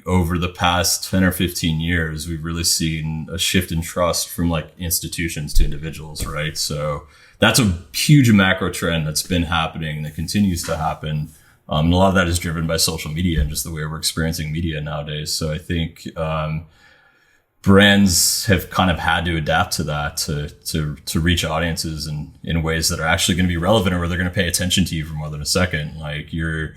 over the past 10 or 15 years, we've really seen a shift in trust from like institutions to individuals, right? So that's a huge macro trend that's been happening and that continues to happen. And a lot of that is driven by social media and just the way we're experiencing media nowadays. So I think brands have kind of had to adapt to that to reach audiences in ways that are actually going to be relevant, or where they're going to pay attention to you for more than a second. Like your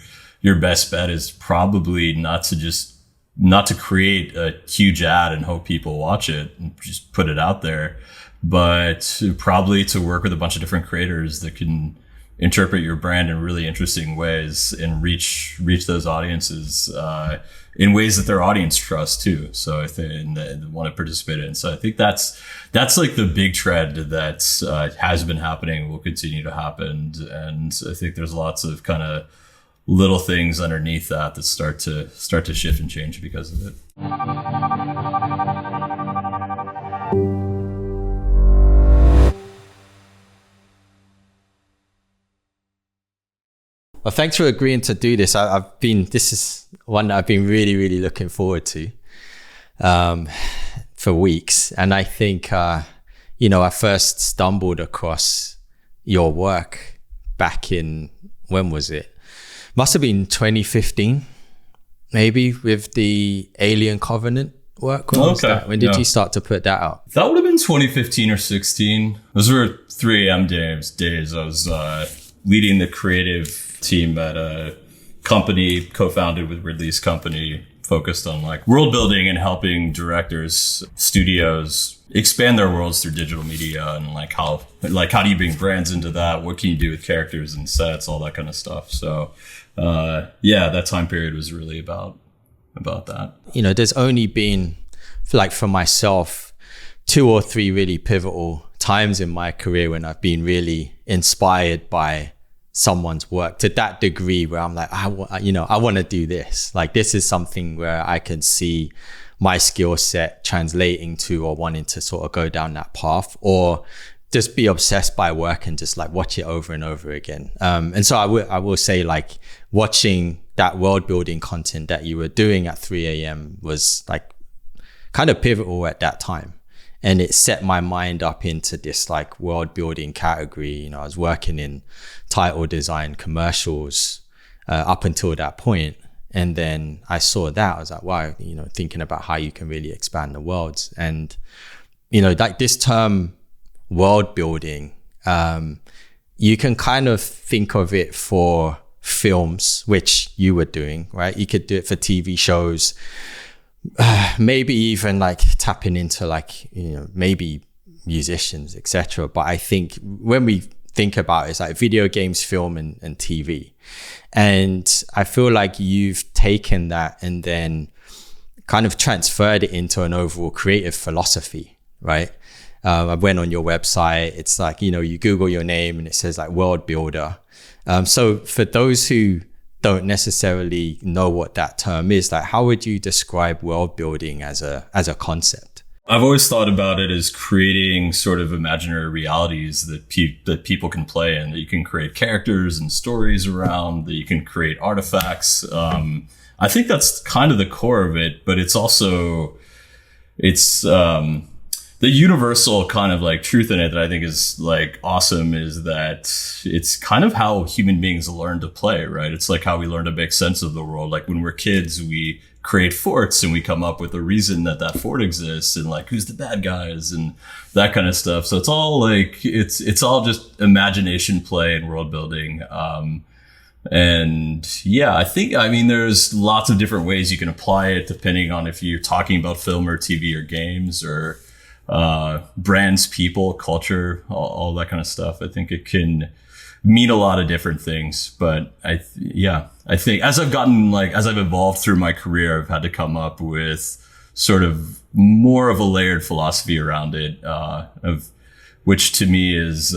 best bet is probably not to create a huge ad and hope people watch it and just put it out there, but probably to work with a bunch of different creators that can interpret your brand in really interesting ways and reach those audiences in ways that their audience trusts too. So I think and they want to participate in. So I think that's like the big trend that has been happening and will continue to happen. And I think there's lots of kind of little things underneath that start to shift and change because of it. Well, thanks for agreeing to do this. This is one that I've been really, really looking forward to for weeks. And I think, I first stumbled across your work back in, when was it? Must have been 2015, maybe, with the Alien Covenant work. When did you start to put that out? That would have been 2015 or 16. Those were 3 AM days. I was leading the creative team at a company co-founded with Ridley's company, focused on like world building and helping directors, studios expand their worlds through digital media, and how do you bring brands into that? What can you do with characters and sets, all that kind of stuff. So that time period was really about that. There's only been, for myself, 2 or 3 really pivotal times in my career when I've been really inspired by someone's work to that degree where I'm like, I want to do this. Like, this is something where I can see my skill set translating to, or wanting to sort of go down that path, or just be obsessed by work and just like watch it over and over again. And so I will say, like, watching that world building content that you were doing at 3 a.m. was like kind of pivotal at that time. And it set my mind up into this like world building category. I was working in title design, commercials up until that point. And then I saw that, I was like, wow, thinking about how you can really expand the worlds. And, like this term world building, you can kind of think of it for films, which you were doing, right? You could do it for TV shows, maybe even like tapping into like, maybe musicians, etc. But I think when we think about it, it's like video games, film, and TV. And I feel like you've taken that and then kind of transferred it into an overall creative philosophy, right? I went on your website. It's like, you Google your name and it says like world builder. So for those who don't necessarily know what that term is, like, how would you describe world building as a concept? I've always thought about it as creating sort of imaginary realities that people can play in, that you can create characters and stories around, that you can create artifacts. I think that's kind of the core of it, but it's also, the universal kind of like truth in it that I think is like awesome is that it's kind of how human beings learn to play, right? It's like how we learn to make sense of the world. Like when we're kids, we create forts and we come up with a reason that fort exists and like who's the bad guys and that kind of stuff. So it's all like, it's all just imagination play and world building. And yeah, I mean, there's lots of different ways you can apply it depending on if you're talking about film or TV or games or brands, people, culture, all that kind of stuff. I think it can mean a lot of different things, but I think as I've evolved through my career, I've had to come up with sort of more of a layered philosophy around it, of which to me is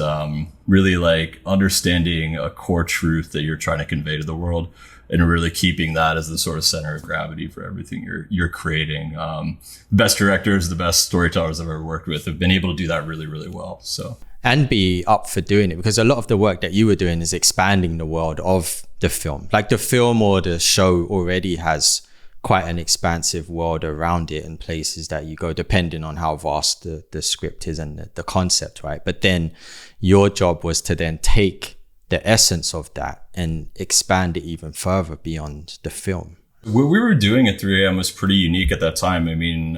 really like understanding a core truth that you're trying to convey to the world and really keeping that as the sort of center of gravity for everything you're creating. The best directors, the best storytellers I've ever worked with have been able to do that really, really well. So, and be up for doing it, because a lot of the work that you were doing is expanding the world of the film. Like the film or the show already has quite an expansive world around it and places that you go depending on how vast the script is and the concept, right? But then your job was to then take the essence of that and expand it even further beyond the film. What we were doing at 3AM was pretty unique at that time. I mean,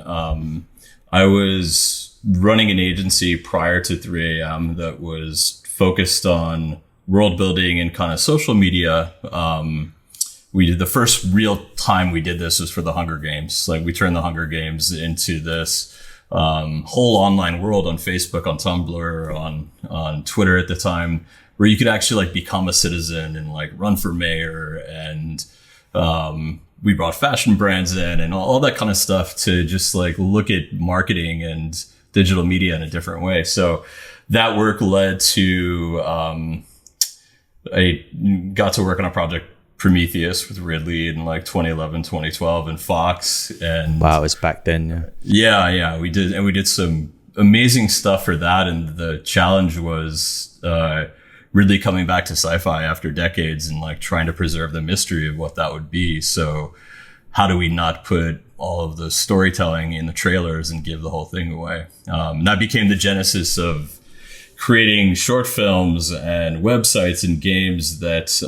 I was running an agency prior to 3AM that was focused on world building and kind of social media. We did the first real time we did this was for the Hunger Games. Like we turned the Hunger Games into this whole online world on Facebook, on Tumblr, on Twitter at the time, where you could actually like become a citizen and like run for mayor. And we brought fashion brands in and all that kind of stuff to just like look at marketing and digital media in a different way. So that work led to I got to work on a project Prometheus with Ridley in like 2011, 2012 and Fox. And wow, it was back then. Yeah, we did some amazing stuff for that. And the challenge was Ridley coming back to sci-fi after decades and like trying to preserve the mystery of what that would be. So how do we not put all of the storytelling in the trailers and give the whole thing away? And that became the genesis of creating short films and websites and games that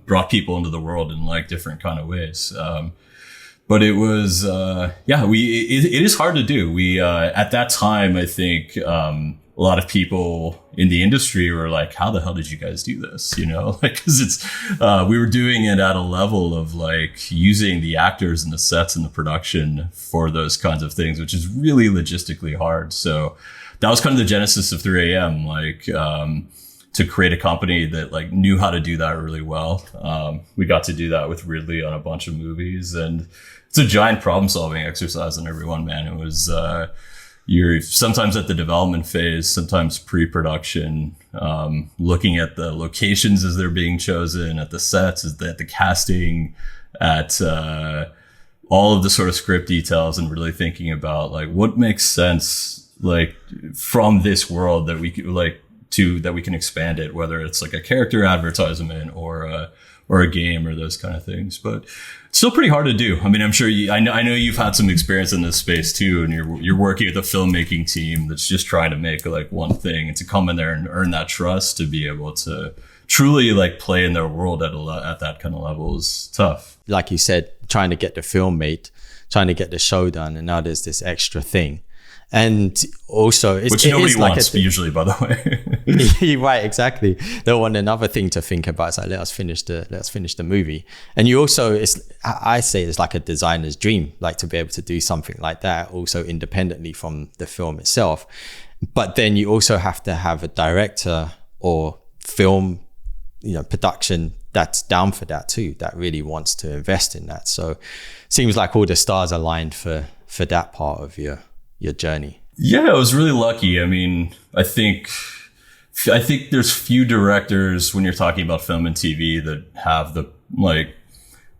brought people into the world in like different kind of ways. But it was, it is hard to do. We, at that time, I think, a lot of people in the industry were like, how the hell did you guys do this? You know, like, cause it's, we were doing it at a level of like using the actors and the sets and the production for those kinds of things, which is really logistically hard. So that was kind of the genesis of 3AM, like, to create a company that like knew how to do that really well. We got to do that with Ridley on a bunch of movies, and it's a giant problem solving exercise on everyone, man. It was, you're sometimes at the development phase, sometimes pre-production, looking at the locations as they're being chosen, at the sets, at the casting, at all of the sort of script details, and really thinking about like what makes sense, like from this world that we could like that we can expand it, whether it's like a character advertisement or a game or those kind of things. But it's still pretty hard to do. I mean, I'm sure I know you've had some experience in this space too, and you're working with a filmmaking team that's just trying to make like one thing, and to come in there and earn that trust to be able to truly like play in their world at that kind of level is tough. Like you said, Trying to get the film made, trying to get the show done, and now there's this extra thing. And also, which nobody wants usually, by the way. Right, exactly. They want another thing to think about. It's like, let's finish the movie. And you also, I say it's like a designer's dream, like to be able to do something like that, also independently from the film itself. But then you also have to have a director or film, production that's down for that too, that really wants to invest in that. So it seems like all the stars aligned for that part of your journey. Yeah, I was really lucky. I mean, I think there's few directors when you're talking about film and TV that have the like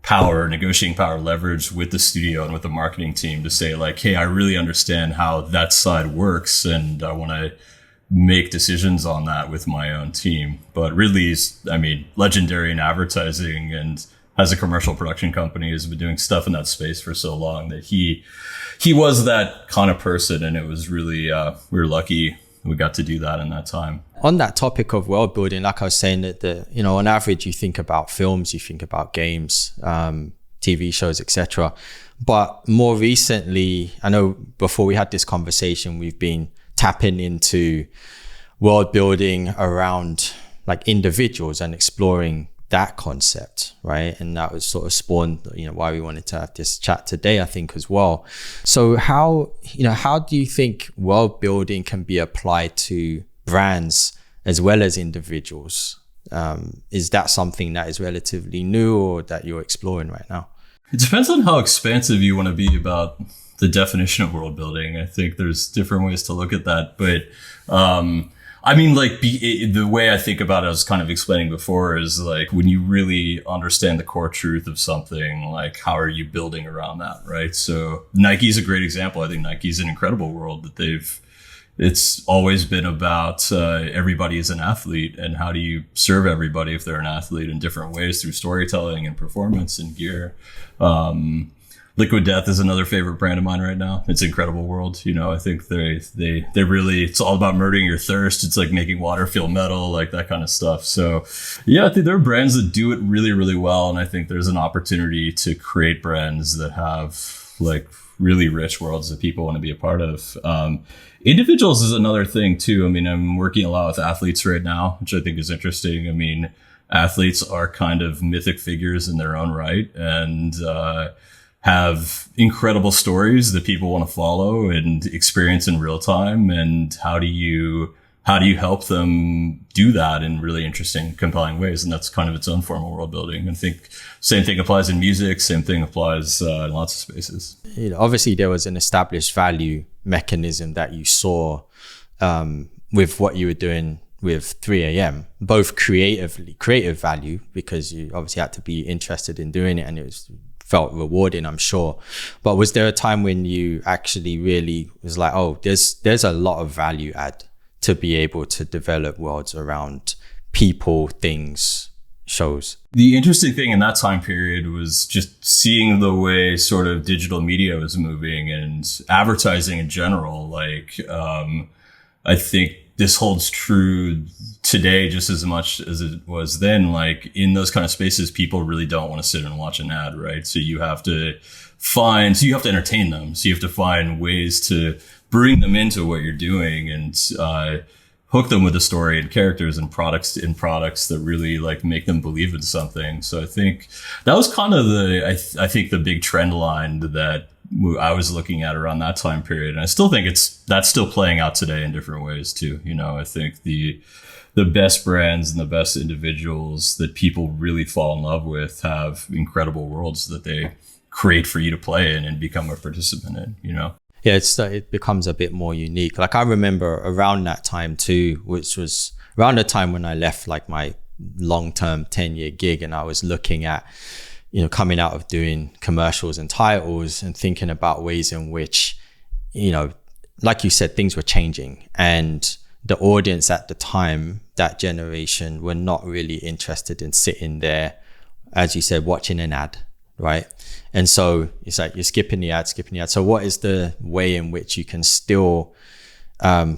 power, negotiating power, leverage with the studio and with the marketing team to say like, hey, I really understand how that side works, and I want to make decisions on that with my own team. But Ridley's, I mean, legendary in advertising and has a commercial production company, has been doing stuff in that space for so long that he was that kind of person. And it was really, we were lucky we got to do that in that time. On that topic of world building, like I was saying, that on average, you think about films, you think about games, TV shows, etc. But more recently, I know before we had this conversation, we've been tapping into world building around like individuals and exploring that concept, right? And that was sort of spawned, why we wanted to have this chat today, I think, as well. So how do you think world building can be applied to brands as well as individuals? Is that something that is relatively new or that you're exploring right now? It depends on how expansive you want to be about the definition of world building. I think there's different ways to look at that, but I mean, like the way I think about it, I was kind of explaining before, is like when you really understand the core truth of something, like how are you building around that, right? So Nike's a great example. I think Nike's an incredible world that it's always been about everybody is an athlete, and how do you serve everybody if they're an athlete in different ways through storytelling and performance and gear. Liquid Death is another favorite brand of mine right now. It's Incredible World. You know, I think they really, it's all about murdering your thirst. It's like making water feel metal, like that kind of stuff. So yeah, I think there are brands that do it really, really well. And I think there's an opportunity to create brands that have like really rich worlds that people want to be a part of. Individuals is another thing too. I mean, I'm working a lot with athletes right now, which I think is interesting. I mean, athletes are kind of mythic figures in their own right, and have incredible stories that people want to follow and experience in real time. And how do you help them do that in really interesting, compelling ways? And that's kind of its own form of world building. I think same thing applies in music. Same thing applies in lots of spaces. You know, obviously there was an established value mechanism that you saw with what you were doing with 3AM, both creative value, because you obviously had to be interested in doing it and it felt rewarding, I'm sure. But was there a time when you actually really was like, oh, there's a lot of value add to be able to develop worlds around people, things, shows? The interesting thing in that time period was just seeing the way sort of digital media was moving and advertising in general. Like, I think this holds true today just as much as it was then. Like in those kind of spaces, people really don't want to sit and watch an ad, right? So you have to entertain them. So you have to find ways to bring them into what you're doing and hook them with a story and characters and products that really like make them believe in something. So I think that was kind of I think the big trend line that I was looking at around that time period. And I still think that's still playing out today in different ways too. You know, I think the best brands and the best individuals that people really fall in love with have incredible worlds that they create for you to play in and become a participant in, you know? Yeah, it becomes a bit more unique. Like I remember around that time too, which was around the time when I left like my long-term 10-year gig, and I was looking at, you know, coming out of doing commercials and titles and thinking about ways in which, you know, like you said, things were changing, and the audience at the time, that generation, were not really interested in sitting there, as you said, watching an ad, right? And so it's like you're skipping the ad. So what is the way in which you can still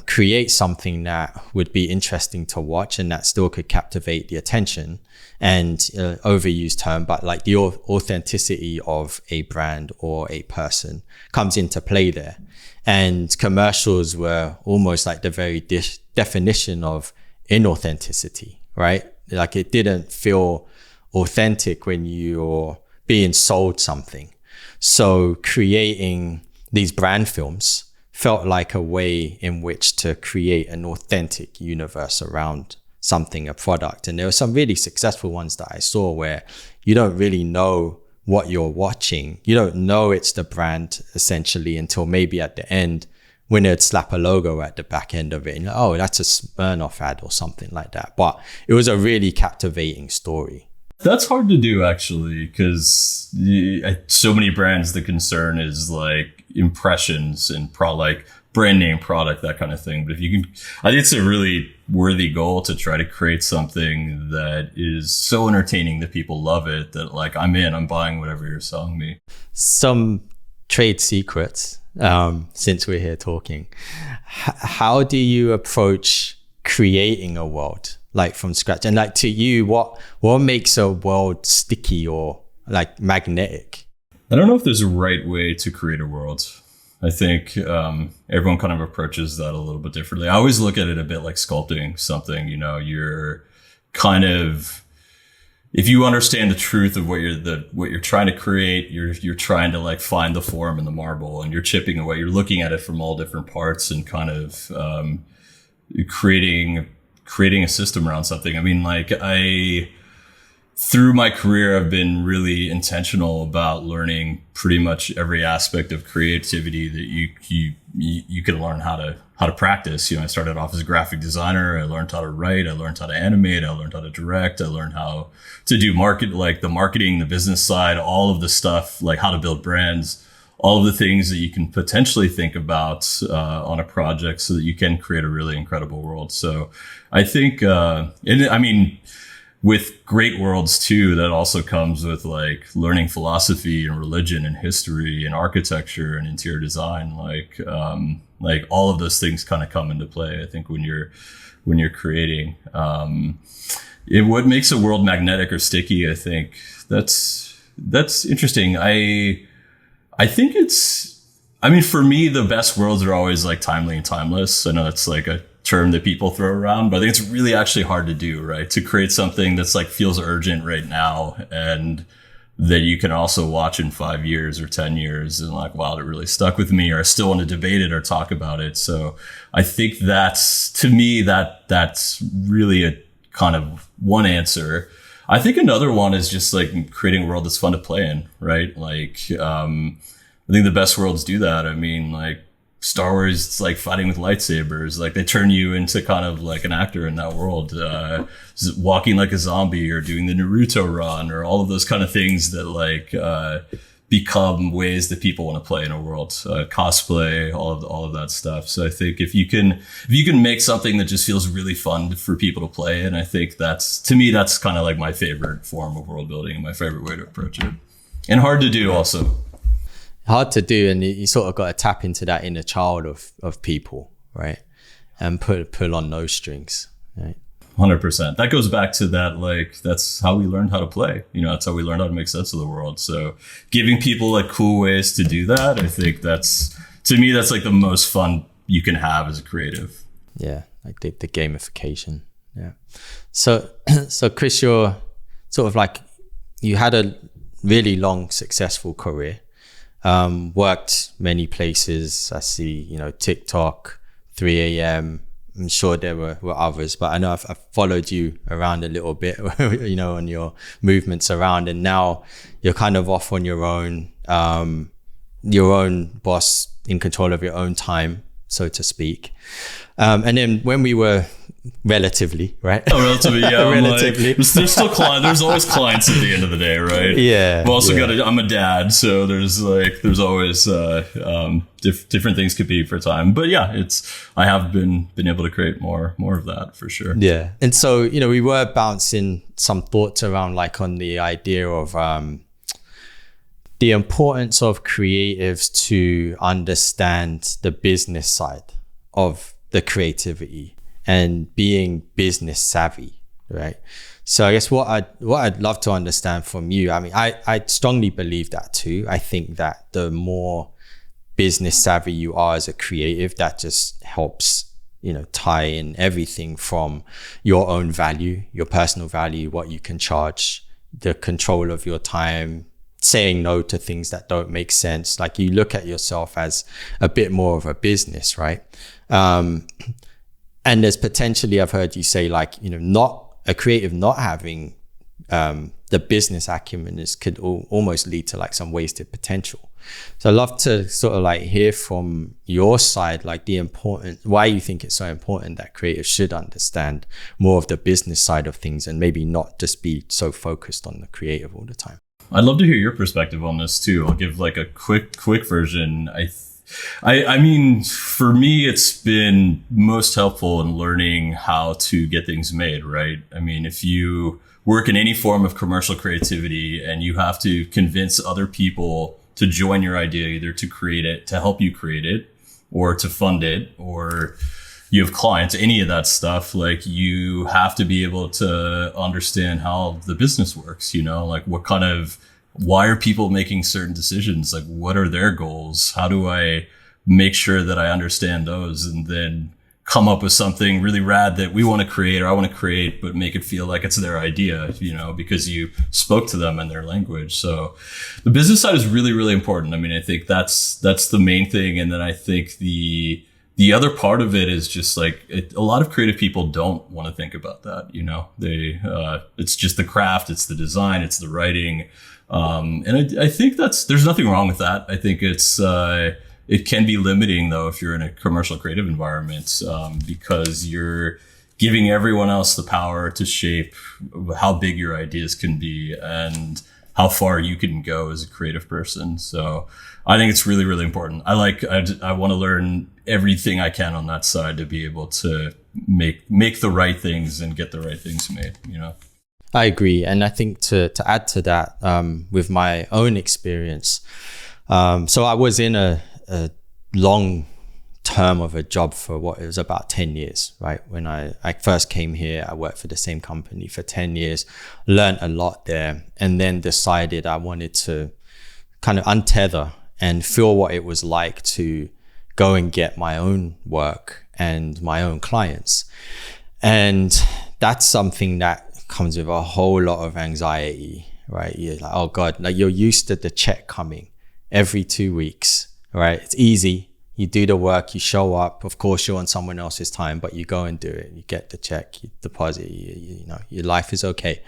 create something that would be interesting to watch and that still could captivate the attention? And overused term, but like the authenticity of a brand or a person comes into play there. And commercials were almost like the very definition of inauthenticity, right? Like it didn't feel authentic when you're being sold something. So creating these brand films felt like a way in which to create an authentic universe around something, a product. And there were some really successful ones that I saw where you don't really know what you're watching. You don't know it's the brand essentially until maybe at the end when they'd slap a logo at the back end of it and oh, that's a Smirnoff ad or something like that. But it was a really captivating story. That's hard to do actually, because so many brands, the concern is like impressions and like brand name, product, that kind of thing. But if you can, I think it's a really worthy goal to try to create something that is so entertaining that people love it, that like I'm buying whatever you're selling me. Some trade secrets, since we're here talking. How do you approach creating a world like from scratch? And like to you, what makes a world sticky or like magnetic? I don't know if there's a right way to create a world. I think everyone kind of approaches that a little bit differently. I always look at it a bit like sculpting something. You know, you're kind of, if you understand the truth of what you're trying to create, you're trying to like find the form in the marble, and you're chipping away. You're looking at it from all different parts and kind of creating a system around something. I mean, like through my career, I've been really intentional about learning pretty much every aspect of creativity that you can learn how to practice. You know, I started off as a graphic designer. I learned how to write. I learned how to animate. I learned how to direct. I learned how to do the marketing, the business side, all of the stuff, like how to build brands, all of the things that you can potentially think about on a project so that you can create a really incredible world. So I think, with great worlds too, that also comes with like learning philosophy and religion and history and architecture and interior design. Like all of those things kind of come into play, I think, when you're creating. What makes a world magnetic or sticky, I think that's interesting. I think for me, the best worlds are always like timely and timeless. I know that's like a term that people throw around, but I think it's really actually hard to do, right? To create something that's like feels urgent right now and that you can also watch in 5 years or 10 years and like, wow, it really stuck with me, or I still want to debate it or talk about it. So I think that's, to me, that's really a kind of one answer. I think another one is just like creating a world that's fun to play in, right? Like, I think the best worlds do that. I mean, like Star Wars, it's like fighting with lightsabers. Like they turn you into kind of like an actor in that world, walking like a zombie or doing the Naruto run or all of those kind of things that like, become ways that people want to play in a world, cosplay, all of that stuff. So I think if you can make something that just feels really fun for people to play, and I think to me, that's kind of like my favorite form of world building and my favorite way to approach it, and hard to do also. Hard to do, and you sort of got to tap into that inner child of people, right? And pull on those strings, right? 100%. That goes back to that, like, that's how we learned how to play. You know, that's how we learned how to make sense of the world. So giving people like cool ways to do that, I think to me, that's like the most fun you can have as a creative. Yeah, like the gamification. Yeah. So Chris, you're sort of like, you had a really long, successful career. Worked many places. I see, TikTok, 3 a.m. I'm sure there were others, but I know I've followed you around a little bit, on your movements around, and now you're kind of off on your own boss, in control of your own time, so to speak. And then when we were relatively, right? Oh, relatively, yeah. Relatively. Like, there's still clients. There's always clients at the end of the day, right? Yeah. I've also I'm a dad, so there's always different things compete for time. But yeah, I have been able to create more of that for sure. Yeah. And so, we were bouncing some thoughts around like on the idea of the importance of creatives to understand the business side of the creativity and being business savvy, right? So I guess what I'd love to understand from you, I mean, I strongly believe that too. I think that the more business savvy you are as a creative, that just helps, tie in everything from your own value, your personal value, what you can charge, the control of your time, saying no to things that don't make sense. Like you look at yourself as a bit more of a business, right? And there's potentially, I've heard you say like, not a creative not having the business acumen could almost lead to like some wasted potential. So I'd love to sort of like hear from your side, like why you think it's so important that creatives should understand more of the business side of things and maybe not just be so focused on the creative all the time. I'd love to hear your perspective on this too. I'll give like a quick version. I mean, for me, it's been most helpful in learning how to get things made, right? I mean, if you work in any form of commercial creativity and you have to convince other people to join your idea, either to create it, to help you create it, or to fund it, or you have clients, any of that stuff, like you have to be able to understand how the business works, like why are people making certain decisions? Like, what are their goals? How do I make sure that I understand those and then come up with something really rad that we want to create or I want to create, but make it feel like it's their idea, because you spoke to them in their language. So the business side is really, really important. I mean, I think that's the main thing. And then I think the other part of it is just like a lot of creative people don't want to think about that. It's just the craft, it's the design, it's the writing. And I think there's nothing wrong with that. I think it can be limiting though, if you're in a commercial creative environment, because you're giving everyone else the power to shape how big your ideas can be and how far you can go as a creative person. So I think it's really, really important. I want to learn everything I can on that side to be able to make the right things and get the right things made, I agree. And I think to add to that, with my own experience, so I was in a long term of a job for it was about 10 years, right? When I first came here, I worked for the same company for 10 years, learned a lot there, and then decided I wanted to kind of untether and feel what it was like to go and get my own work and my own clients. And that's something that comes with a whole lot of anxiety, right? You're like, oh God, like you're used to the check coming every 2 weeks, right? It's easy. You do the work, you show up. Of course, you're on someone else's time, but you go and do it. You get the check, you deposit, you know, your life is okay.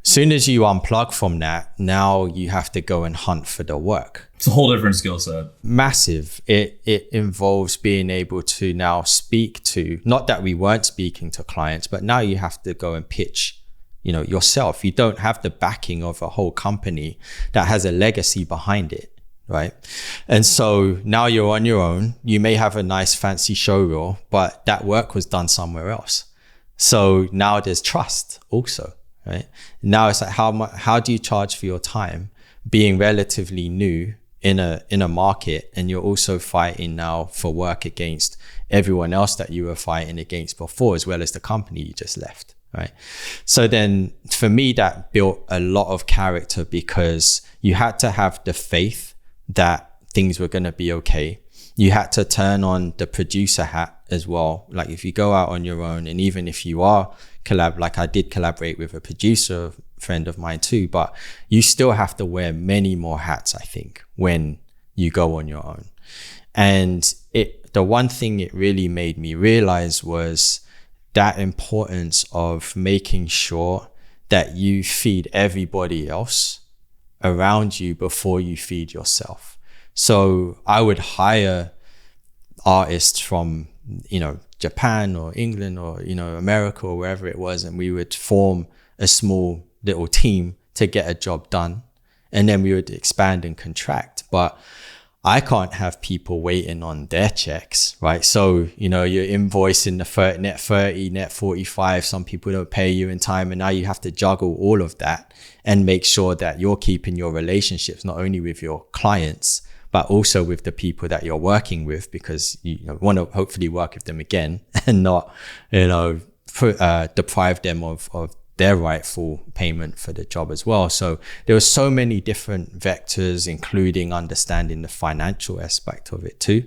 As soon as you unplug from that, now you have to go and hunt for the work. It's a whole different skill set. Massive. It involves being able to now speak to, not that we weren't speaking to clients, but now you have to go and pitch, you know, yourself. You don't have the backing of a whole company that has a legacy behind it. Right. And so now you're on your own. You may have a nice fancy show reel, but that work was done somewhere else. So now there's trust also, right? Now it's like, how do you charge for your time being relatively new in a market, and you're also fighting now for work against everyone else that you were fighting against before, as well as the company you just left, right? So then for me, that built a lot of character, because you had to have the faith that things were going to be okay. You had to turn on the producer hat as well. Like if you go out on your own, and even if you are like I did collaborate with a producer friend of mine too, but you still have to wear many more hats, I think, when you go on your own. And the one thing it really made me realize was that importance of making sure that you feed everybody else around you before you feed yourself. So I would hire artists from, you know, Japan or England or, you know, America or wherever it was, and we would form a small little team to get a job done, and then we would expand and contract. But I can't have people waiting on their checks, right? So, you know, you're invoicing the net 30, net 45. Some people don't pay you in time. And now you have to juggle all of that and make sure that you're keeping your relationships, not only with your clients, but also with the people that you're working with, because you want to hopefully work with them again and not, you know, deprive them of their rightful payment for the job as well. So there were so many different vectors, including understanding the financial aspect of it too.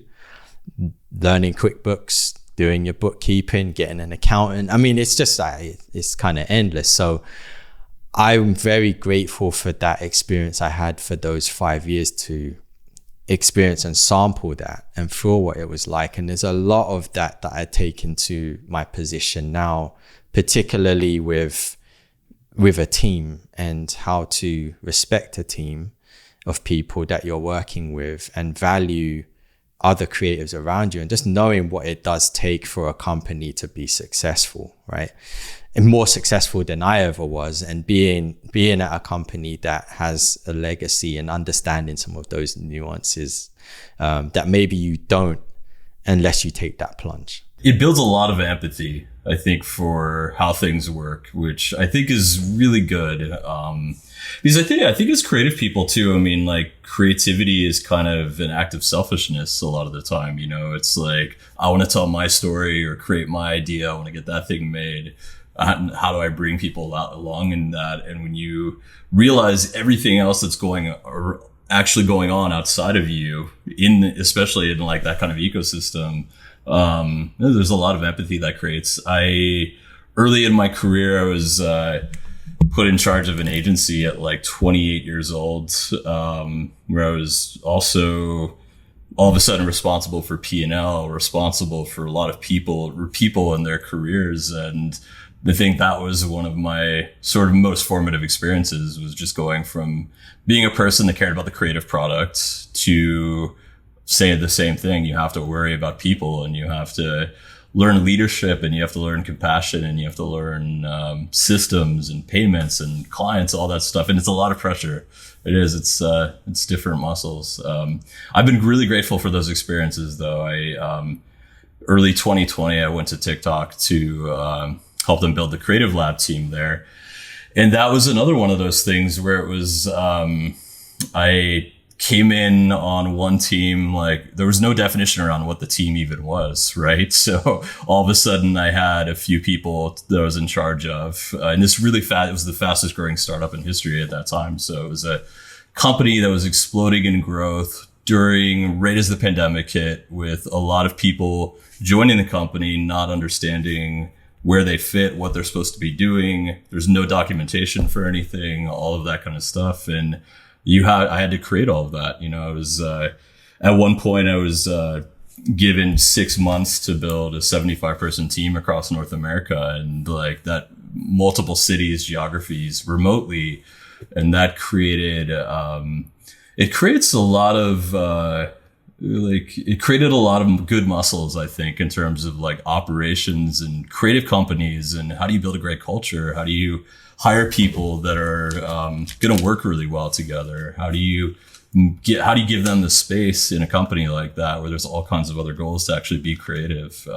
Learning QuickBooks, doing your bookkeeping, getting an accountant. I mean, it's just, it's kind of endless. So I'm very grateful for that experience I had for those 5 years to experience and sample that and feel what it was like. And there's a lot of that I take into my position now, particularly with a team, and how to respect a team of people that you're working with and value other creatives around you, and just knowing what it does take for a company to be successful, right? And more successful than I ever was, and being at a company that has a legacy and understanding some of those nuances that maybe you don't unless you take that plunge. It builds a lot of empathy, I think, for how things work, which I think is really good. Because I think as creative people too, I mean, like, creativity is kind of an act of selfishness a lot of the time. You know, it's like, I want to tell my story or create my idea. I want to get that thing made. How do I bring people along in that? And when you realize everything else that's actually going on outside of you, especially in like that kind of ecosystem, there's a lot of empathy that creates. Early in my career, I was put in charge of an agency at like 28 years old, where I was also all of a sudden responsible for P&L, responsible for a lot of people and their careers. And I think that was one of my sort of most formative experiences, was just going from being a person that cared about the creative product to say the same thing. You have to worry about people, and you have to learn leadership, and you have to learn compassion, and you have to learn systems and payments and clients, all that stuff. And it's a lot of pressure. It is. It's different muscles. I've been really grateful for those experiences, though. Early 2020, I went to TikTok to help them build the Creative Lab team there. And that was another one of those things where it was, I came in on one team, like there was no definition around what the team even was, right? So all of a sudden I had a few people that I was in charge of, and this really fast, it was the fastest growing startup in history at that time. So it was a company that was exploding in growth right as the pandemic hit, with a lot of people joining the company, not understanding where they fit, what they're supposed to be doing. There's no documentation for anything, all of that kind of stuff. And I had to create all of that. I was, at one point I was, given 6 months to build a 75-person team across North America, and like that, multiple cities, geographies, remotely. And that created, it created a lot of good muscles, I think, in terms of like operations and creative companies, and how do you build a great culture? How do you hire people that are going to work really well together? How do you give them the space in a company like that where there's all kinds of other goals to actually be creative?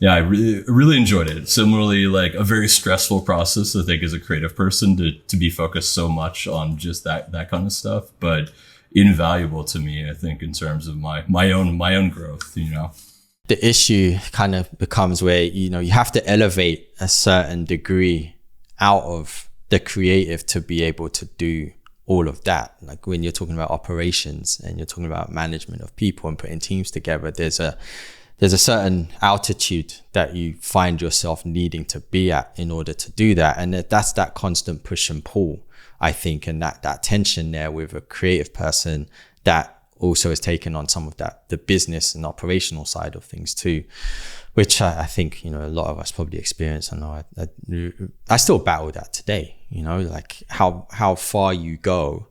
I really enjoyed it. Similarly, like a very stressful process, I think, as a creative person to be focused so much on just that kind of stuff, but invaluable to me, I think, in terms of my own growth. The issue kind of becomes where, you have to elevate a certain degree out of the creative to be able to do all of that. Like when you're talking about operations and you're talking about management of people and putting teams together, there's a certain altitude that you find yourself needing to be at in order to do that. And that's that constant push and pull, I think, and that tension there with a creative person that also has taken on some of that, the business and operational side of things too, which I think, a lot of us probably experience. I know I still battle that today, like how far you go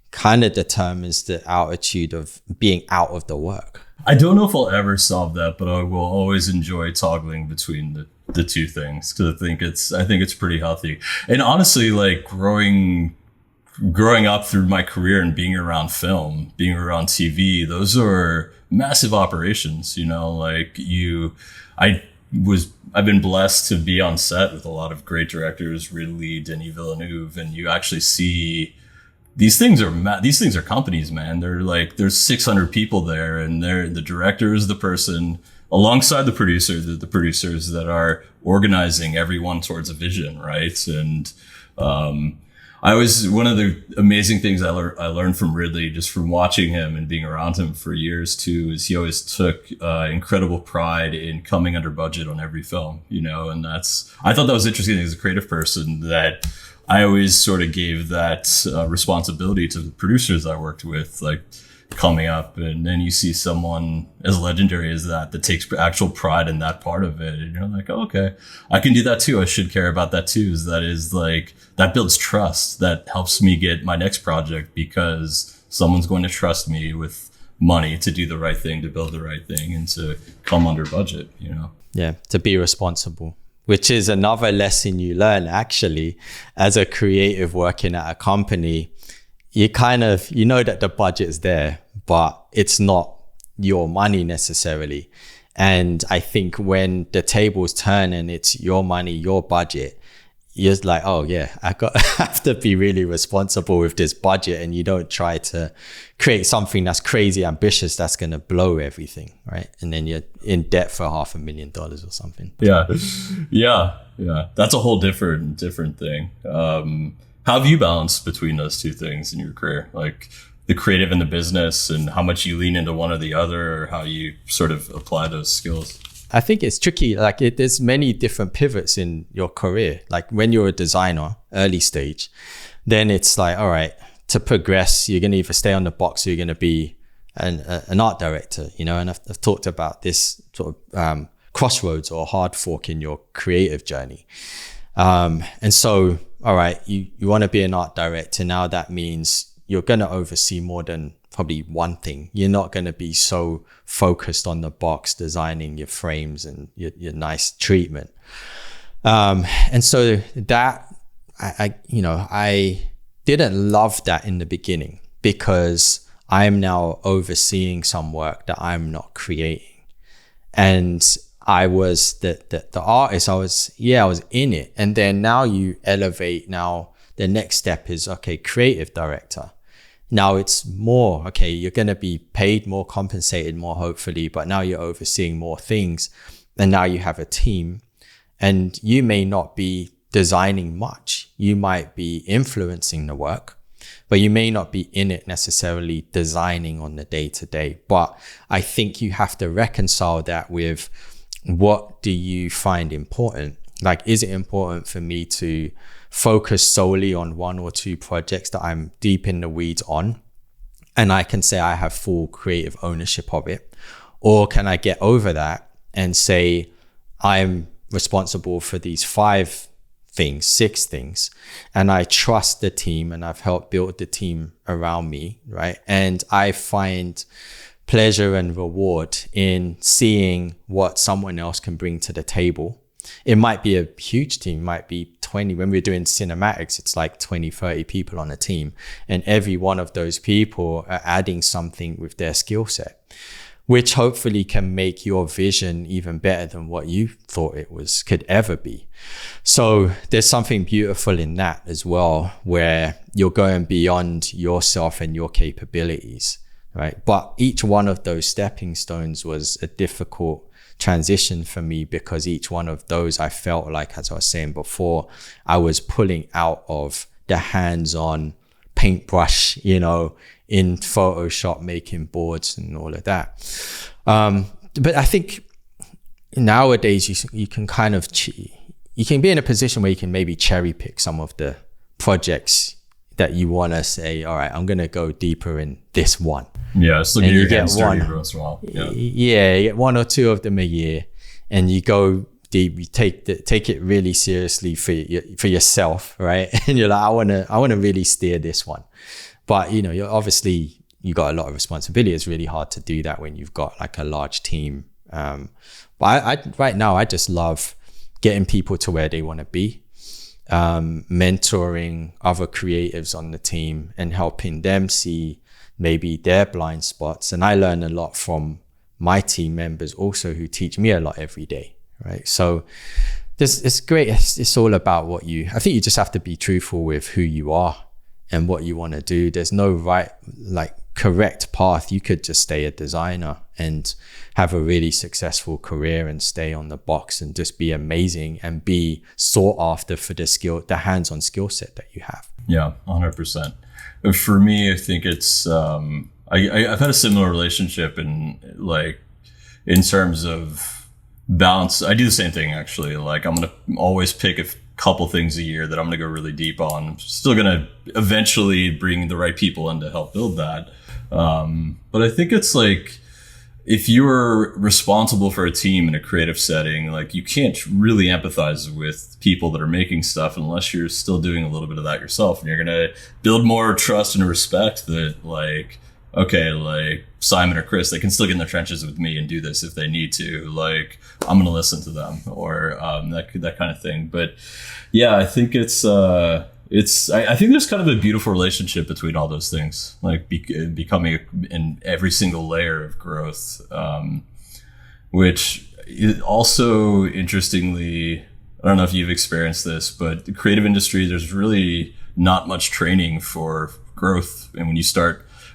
kind of determines the altitude of being out of the work. I don't know if I'll ever solve that, but I will always enjoy toggling between the two things, because I think it's pretty healthy. And honestly, like growing up through my career and being around film, being around TV, those are massive operations. I've been blessed to be on set with a lot of great directors, Ridley, Denis Villeneuve, and you actually see these things are companies, man. They're like, there's 600 people there, and the director is the person alongside the producers that are organizing everyone towards a vision, right? And one of the amazing things I learned from Ridley, just from watching him and being around him for years too, is he always took incredible pride in coming under budget on every film, and I thought that was interesting as a creative person, that I always sort of gave that responsibility to the producers I worked with, like coming up. And then you see someone as legendary as that takes actual pride in that part of it. And you're like, oh, okay, I can do that too. I should care about that too. That builds trust. That helps me get my next project, because someone's going to trust me with money to do the right thing, to build the right thing, and to come under budget, Yeah, to be responsible. Which is another lesson you learn actually as a creative working at a company. You kind of, that the budget's there, but it's not your money necessarily. And I think when the tables turn and it's your money, your budget, you're like, oh yeah, I have to be really responsible with this budget. And you don't try to create something that's crazy ambitious that's going to blow everything, right? And then you're in debt for $500,000 or something. Yeah. That's a whole different thing. How have you balanced between those two things in your career? Like the creative and the business, and how much you lean into one or the other, or how you sort of apply those skills? I think it's tricky. Like there's many different pivots in your career. Like when you're a designer, early stage, then it's like, all right, to progress, you're going to either stay on the box or you're going to be an art director, and I've talked about this sort of crossroads or hard fork in your creative journey. And so, all right, you want to be an art director. Now that means you're going to oversee more than probably one thing. You're not going to be so focused on the box, designing your frames and your nice treatment. And so that I didn't love that in the beginning, because I'm now overseeing some work that I'm not creating. And I was the artist. I was in it. And then now you elevate. Now the next step is, okay, creative director. Now it's more, okay, you're going to be paid more, compensated more, hopefully, but now you're overseeing more things. And now you have a team, and you may not be designing much. You might be influencing the work, but you may not be in it necessarily designing on the day to day. But I think you have to reconcile that with, what do you find important? Like, is it important for me to focus solely on 1 or 2 projects that I'm deep in the weeds on, and I can say I have full creative ownership of it? Or can I get over that and say, I'm responsible for these 5 things, 6 things, and I trust the team, and I've helped build the team around me, right? And I find pleasure and reward in seeing what someone else can bring to the table. It might be a huge team, might be 20. When we're doing cinematics, it's like 20, 30 people on a team, and every one of those people are adding something with their skill set, which hopefully can make your vision even better than what you thought it could ever be. So there's something beautiful in that as well, where you're going beyond yourself and your capabilities, right? But each one of those stepping stones was a difficult transition for me, because each one of those, I felt like, as I was saying before, I was pulling out of the hands-on paintbrush, in Photoshop, making boards and all of that. But I think nowadays you can kind of, you can be in a position where you can maybe cherry pick some of the projects that you want to say, all right, I'm going to go deeper in this one. Yeah, it's looking at your hands dirty every once in a while. Yeah, you get 1 or 2 of them a year, and you go deep. You take it really seriously for yourself, right? And you're like, I want to really steer this one. But you're obviously, you got a lot of responsibility. It's really hard to do that when you've got like a large team. But I right now, I just love getting people to where they want to be, mentoring other creatives on the team and helping them see maybe their blind spots. And I learn a lot from my team members also, who teach me a lot every day, right? So it's great. It's all about I think you just have to be truthful with who you are and what you want to do. There's no right, correct path. You could just stay a designer and have a really successful career and stay on the box and just be amazing and be sought after for the hands-on skill set that you have. Yeah, 100%. For me, I think it's I've had a similar relationship in terms of balance. I do the same thing, actually. Like, I'm gonna always pick a couple things a year that I'm gonna go really deep on. I'm still gonna eventually bring the right people in to help build that. But I think it's like, if you're responsible for a team in a creative setting, like, you can't really empathize with people that are making stuff unless you're still doing a little bit of that yourself. And you're going to build more trust and respect that, like, okay, like Simon or Chris, they can still get in the trenches with me and do this if they need to. Like, I'm going to listen to them, or that kind of thing. But yeah, I think I think there's kind of a beautiful relationship between all those things, like becoming in every single layer of growth, which also, interestingly, I don't know if you've experienced this, but the creative industry, there's really not much training for growth. And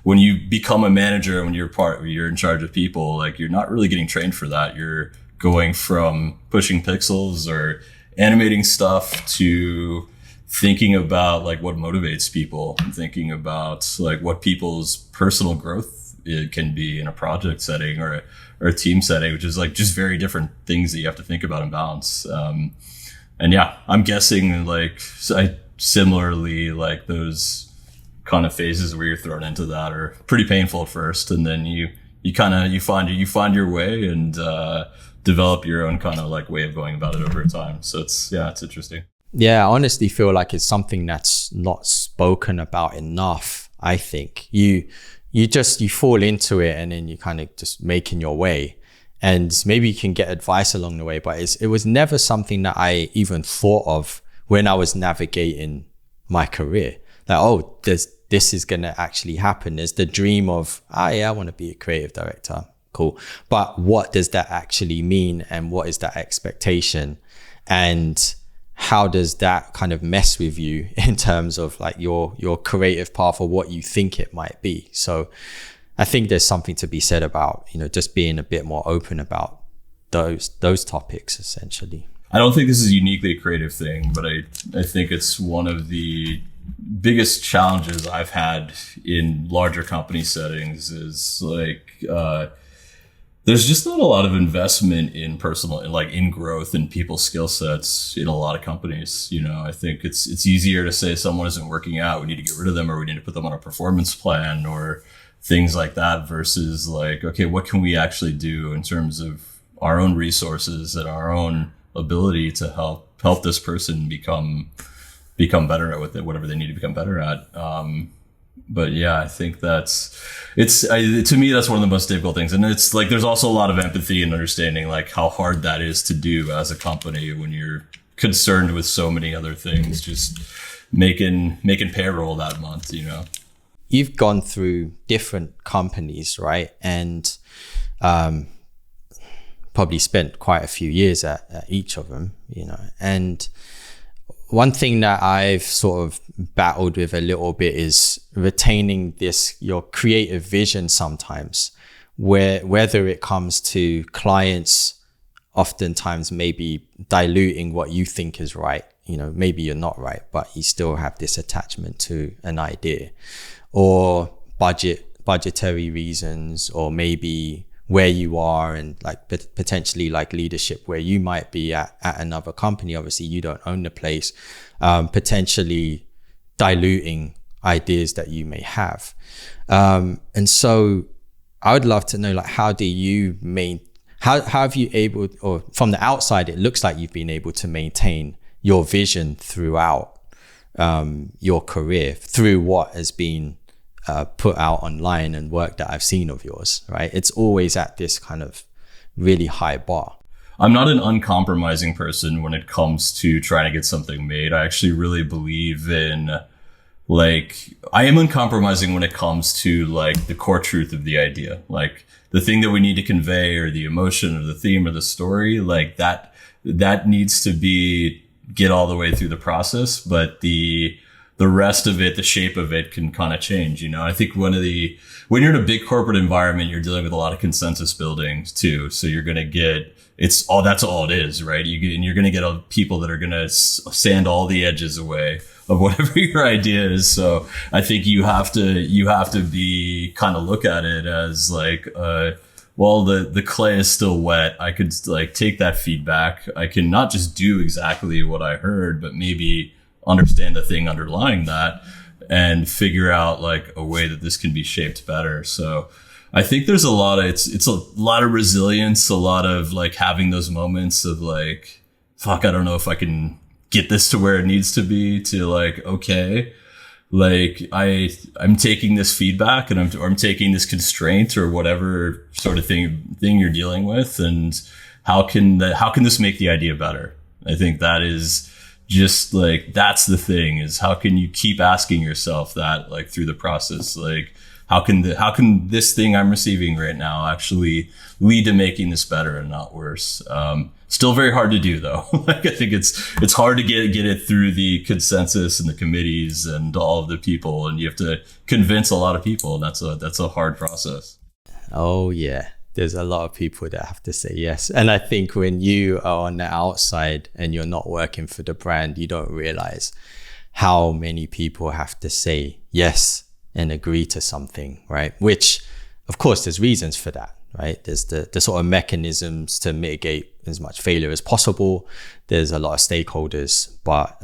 when you become a manager, when you're in charge of people, like, you're not really getting trained for that. You're going from pushing pixels or animating stuff to thinking about like what motivates people, and thinking about like what people's personal growth it can be in a project setting or a team setting, which is like just very different things that you have to think about and balance. And yeah, I'm guessing similarly, like, those kind of phases where you're thrown into that are pretty painful at first, and then you find your way and develop your own kind of like way of going about it over time. So it's interesting. Yeah, I honestly feel like it's something that's not spoken about enough. I think you fall into it, and then you kind of just making your way, and maybe you can get advice along the way, but it was never something that I even thought of when I was navigating my career. Like, this is going to actually happen. There's the dream of, I want to be a creative director. cool. But what does that actually mean? And what is that expectation? And how does that kind of mess with you in terms of like your creative path or what you think it might be? So I think there's something to be said about, just being a bit more open about those topics, essentially. I don't think this is uniquely a creative thing, but I think it's one of the biggest challenges I've had in larger company settings is like, there's just not a lot of investment in personal, like in growth and people's skill sets in a lot of companies. I think it's easier to say someone isn't working out, we need to get rid of them, or we need to put them on a performance plan or things like that, versus like, okay, what can we actually do in terms of our own resources and our own ability to help this person become better at whatever they need to become better at. But yeah, I think to me, that's one of the most difficult things. And it's like, there's also a lot of empathy and understanding like how hard that is to do as a company when you're concerned with so many other things, just making payroll that month, You've gone through different companies, right? And probably spent quite a few years at each of them, and one thing that I've sort of battled with a little bit is retaining your creative vision sometimes, whether it comes to clients, oftentimes maybe diluting what you think is right. Maybe you're not right, but you still have this attachment to an idea, or budgetary reasons, or maybe where you are and like potentially like leadership where you might be at another company. Obviously you don't own the place, potentially diluting ideas that you may have. And so I would love to know, like, how have you able, or from the outside, it looks like you've been able to maintain your vision throughout your career, through what has been put out online and work that I've seen of yours, right? It's always at this kind of really high bar. I'm not an uncompromising person when it comes to trying to get something made. I actually really believe in, like, I am uncompromising when it comes to like the core truth of the idea, like the thing that we need to convey, or the emotion or the theme or the story, like that needs to get all the way through the process. But the rest of it, the shape of it can kind of change. I think when you're in a big corporate environment, you're dealing with a lot of consensus building too. So you're going to get, that's all it is, right? You're going to get people that are going to sand all the edges away of whatever your idea is. So I think you have to be kind of look at it as like, well, the clay is still wet. I could like take that feedback. I can not just do exactly what I heard, but maybe understand the thing underlying that and figure out like a way that this can be shaped better. So I think there's a lot of, it's a lot of resilience, a lot of like having those moments of like, fuck, I don't know if I can get this to where it needs to be, to like, okay, like I'm taking this feedback and I'm taking this constraint or whatever sort of thing you're dealing with, and how can this make the idea better? I think that is just like, that's the thing, is how can you keep asking yourself that, like through the process, like how can this thing I'm receiving right now actually lead to making this better and not worse? Still very hard to do though. Like I think it's hard to get it through the consensus and the committees and all of the people, and you have to convince a lot of people, and that's a hard process. Oh yeah. There's a lot of people that have to say yes. And I think when you are on the outside and you're not working for the brand, you don't realize how many people have to say yes and agree to something, right? Which, of course, there's reasons for that, right? There's the sort of mechanisms to mitigate as much failure as possible. There's a lot of stakeholders, but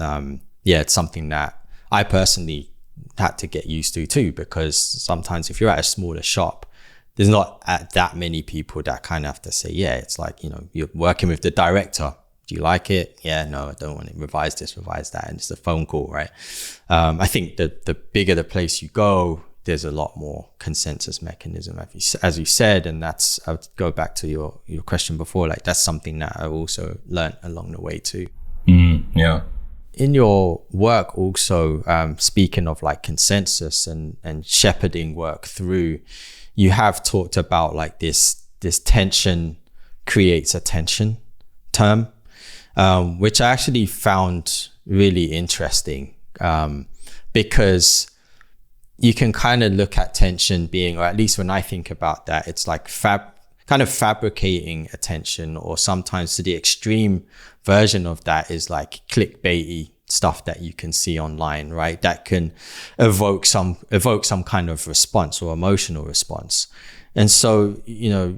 it's something that I personally had to get used to too, because sometimes if you're at a smaller shop, there's not that many people that kind of have to say, yeah, it's like, you're working with the director. Do you like it? Yeah, no, I don't want to revise this, revise that. And it's a phone call, right? I think that the bigger the place you go, there's a lot more consensus mechanism, as you said. And that's, I would go back to your question before, like that's something that I've also learned along the way too. Yeah. In your work also, speaking of like consensus and shepherding work through, you have talked about like this this tension creates attention term, which I actually found really interesting, because you can kind of look at tension being, or at least when I think about that, it's like kind of fabricating attention, or sometimes to the extreme version of that is like clickbaity stuff that you can see online, right? That can evoke some kind of response or emotional response. And so,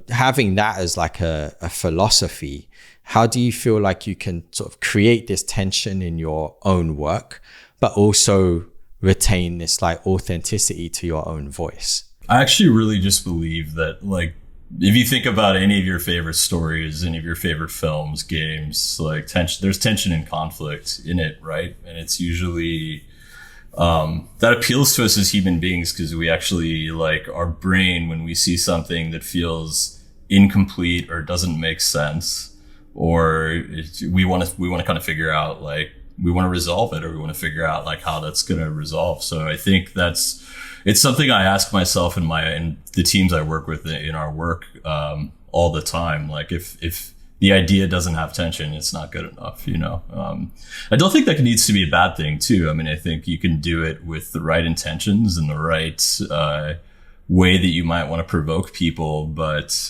having that as like a philosophy, how do you feel like you can sort of create this tension in your own work, but also retain this like authenticity to your own voice? I actually really just believe that, like, if you think about any of your favorite stories, any of your favorite films, games, like there's tension and conflict in it, right? And it's usually that appeals to us as human beings, because we actually, like, our brain, when we see something that feels incomplete or doesn't make sense, or we want to kind of figure out, like, we want to resolve it, or we want to figure out like how that's going to resolve. So I think it's something I ask myself in the teams I work with in our work all the time. Like, if the idea doesn't have tension, it's not good enough, I don't think that needs to be a bad thing too. I mean, I think you can do it with the right intentions and the right way that you might want to provoke people, but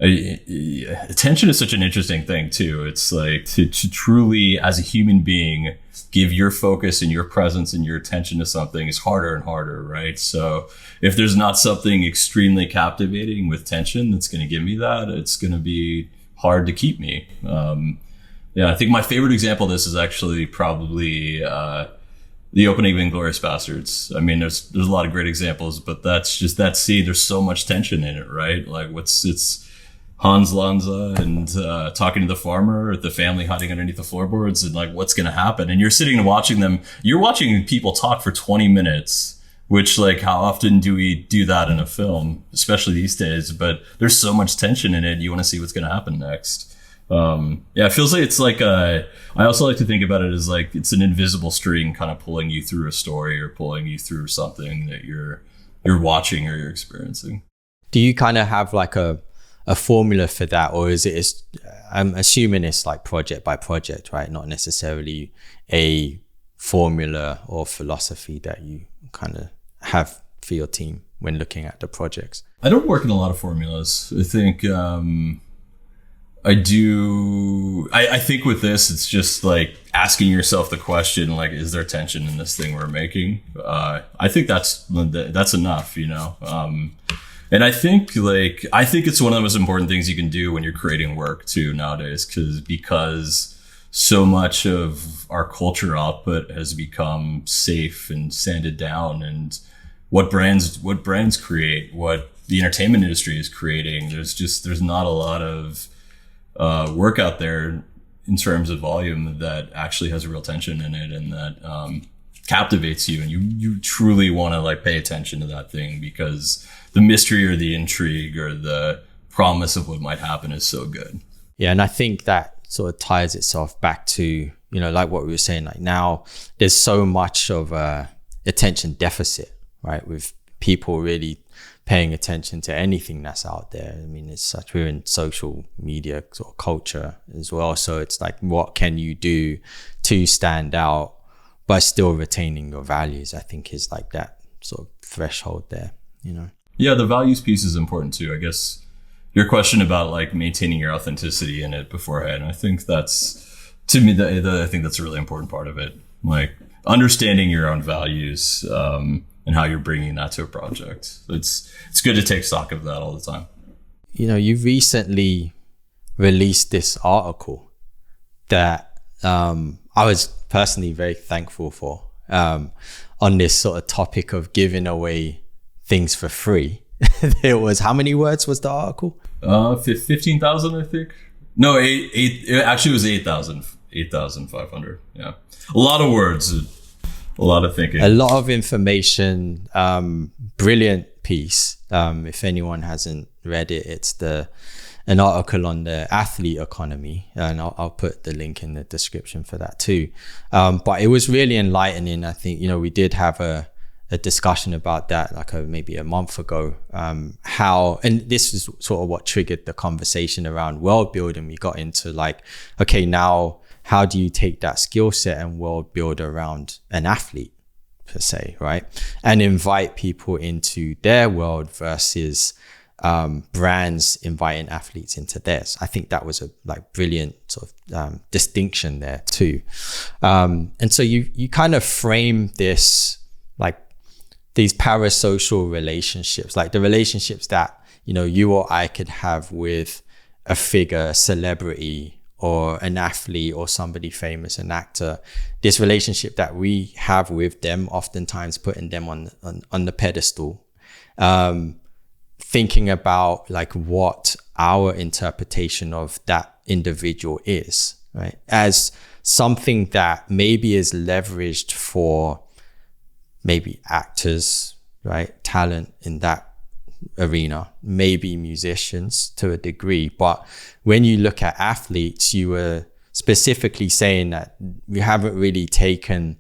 attention is such an interesting thing too. It's like to truly, as a human being, give your focus and your presence and your attention to something is harder and harder, right? So if there's not something extremely captivating with tension that's going to give me that, it's going to be hard to keep me. I think my favorite example of this is actually probably the opening of Inglourious Bastards. I mean, there's a lot of great examples, but that's just that scene. There's so much tension in it, right? Like, it's Hans Lanza and talking to the farmer, the family hiding underneath the floorboards, and like, what's going to happen? And you're sitting and watching them. You're watching people talk for 20 minutes, which, like, how often do we do that in a film, especially these days? But there's so much tension in it. You want to see what's going to happen next. It feels like it's like I also like to think about it as like it's an invisible string kind of pulling you through a story or pulling you through something that you're watching or you're experiencing. Do you kind of have like a formula for that, or is it, I'm assuming it's like project by project, right? Not necessarily a formula or philosophy that you kind of have for your team when looking at the projects? I don't work in a lot of formulas. I think I do. I think with this, it's just like asking yourself the question, like, is there tension in this thing we're making? I think that's enough, And I think it's one of the most important things you can do when you're creating work too nowadays, because so much of our culture output has become safe and sanded down, and what brands create, what the entertainment industry is creating. There's not a lot of work out there in terms of volume that actually has real tension in it and that captivates you, and you truly want to like pay attention to that thing because the mystery or the intrigue or the promise of what might happen is so good. Yeah, and I think that sort of ties itself back to, like what we were saying, like now there's so much of a attention deficit, right? With people really paying attention to anything that's out there. I mean, we're in social media sort of culture as well. So it's like, what can you do to stand out but still retaining your values? I think is like that sort of threshold there, Yeah, the values piece is important too. I guess your question about like maintaining your authenticity in it beforehand, I think that's, to me, I think that's a really important part of it. Like understanding your own values and how you're bringing that to a project. It's good to take stock of that all the time. You recently released this article that I was personally very thankful for on this sort of topic of giving away things for free. There was, how many words was the article? 15,000, I think. No, it actually was 8,500. Yeah. A lot of words, a lot of thinking. A lot of information, brilliant piece. If anyone hasn't read it, it's an article on the athlete economy, and I'll put the link in the description for that too. But it was really enlightening. I think, we did have a a discussion about that like maybe a month ago. How, and this is sort of what triggered the conversation around world building. We got into like, okay, now how do you take that skill set and world build around an athlete per se, right? And invite people into their world versus brands inviting athletes into theirs. I think that was a like brilliant sort of distinction there too. And so you kind of frame this like these parasocial relationships, like the relationships that, you know, you or I could have with a figure, a celebrity, or an athlete, or somebody famous, an actor. This relationship that we have with them, oftentimes putting them on the pedestal. Thinking about like what our interpretation of that individual is, right? As something that maybe is leveraged for maybe actors, right? Talent in that arena, maybe musicians to a degree. But when you look at athletes, you were specifically saying that we haven't really taken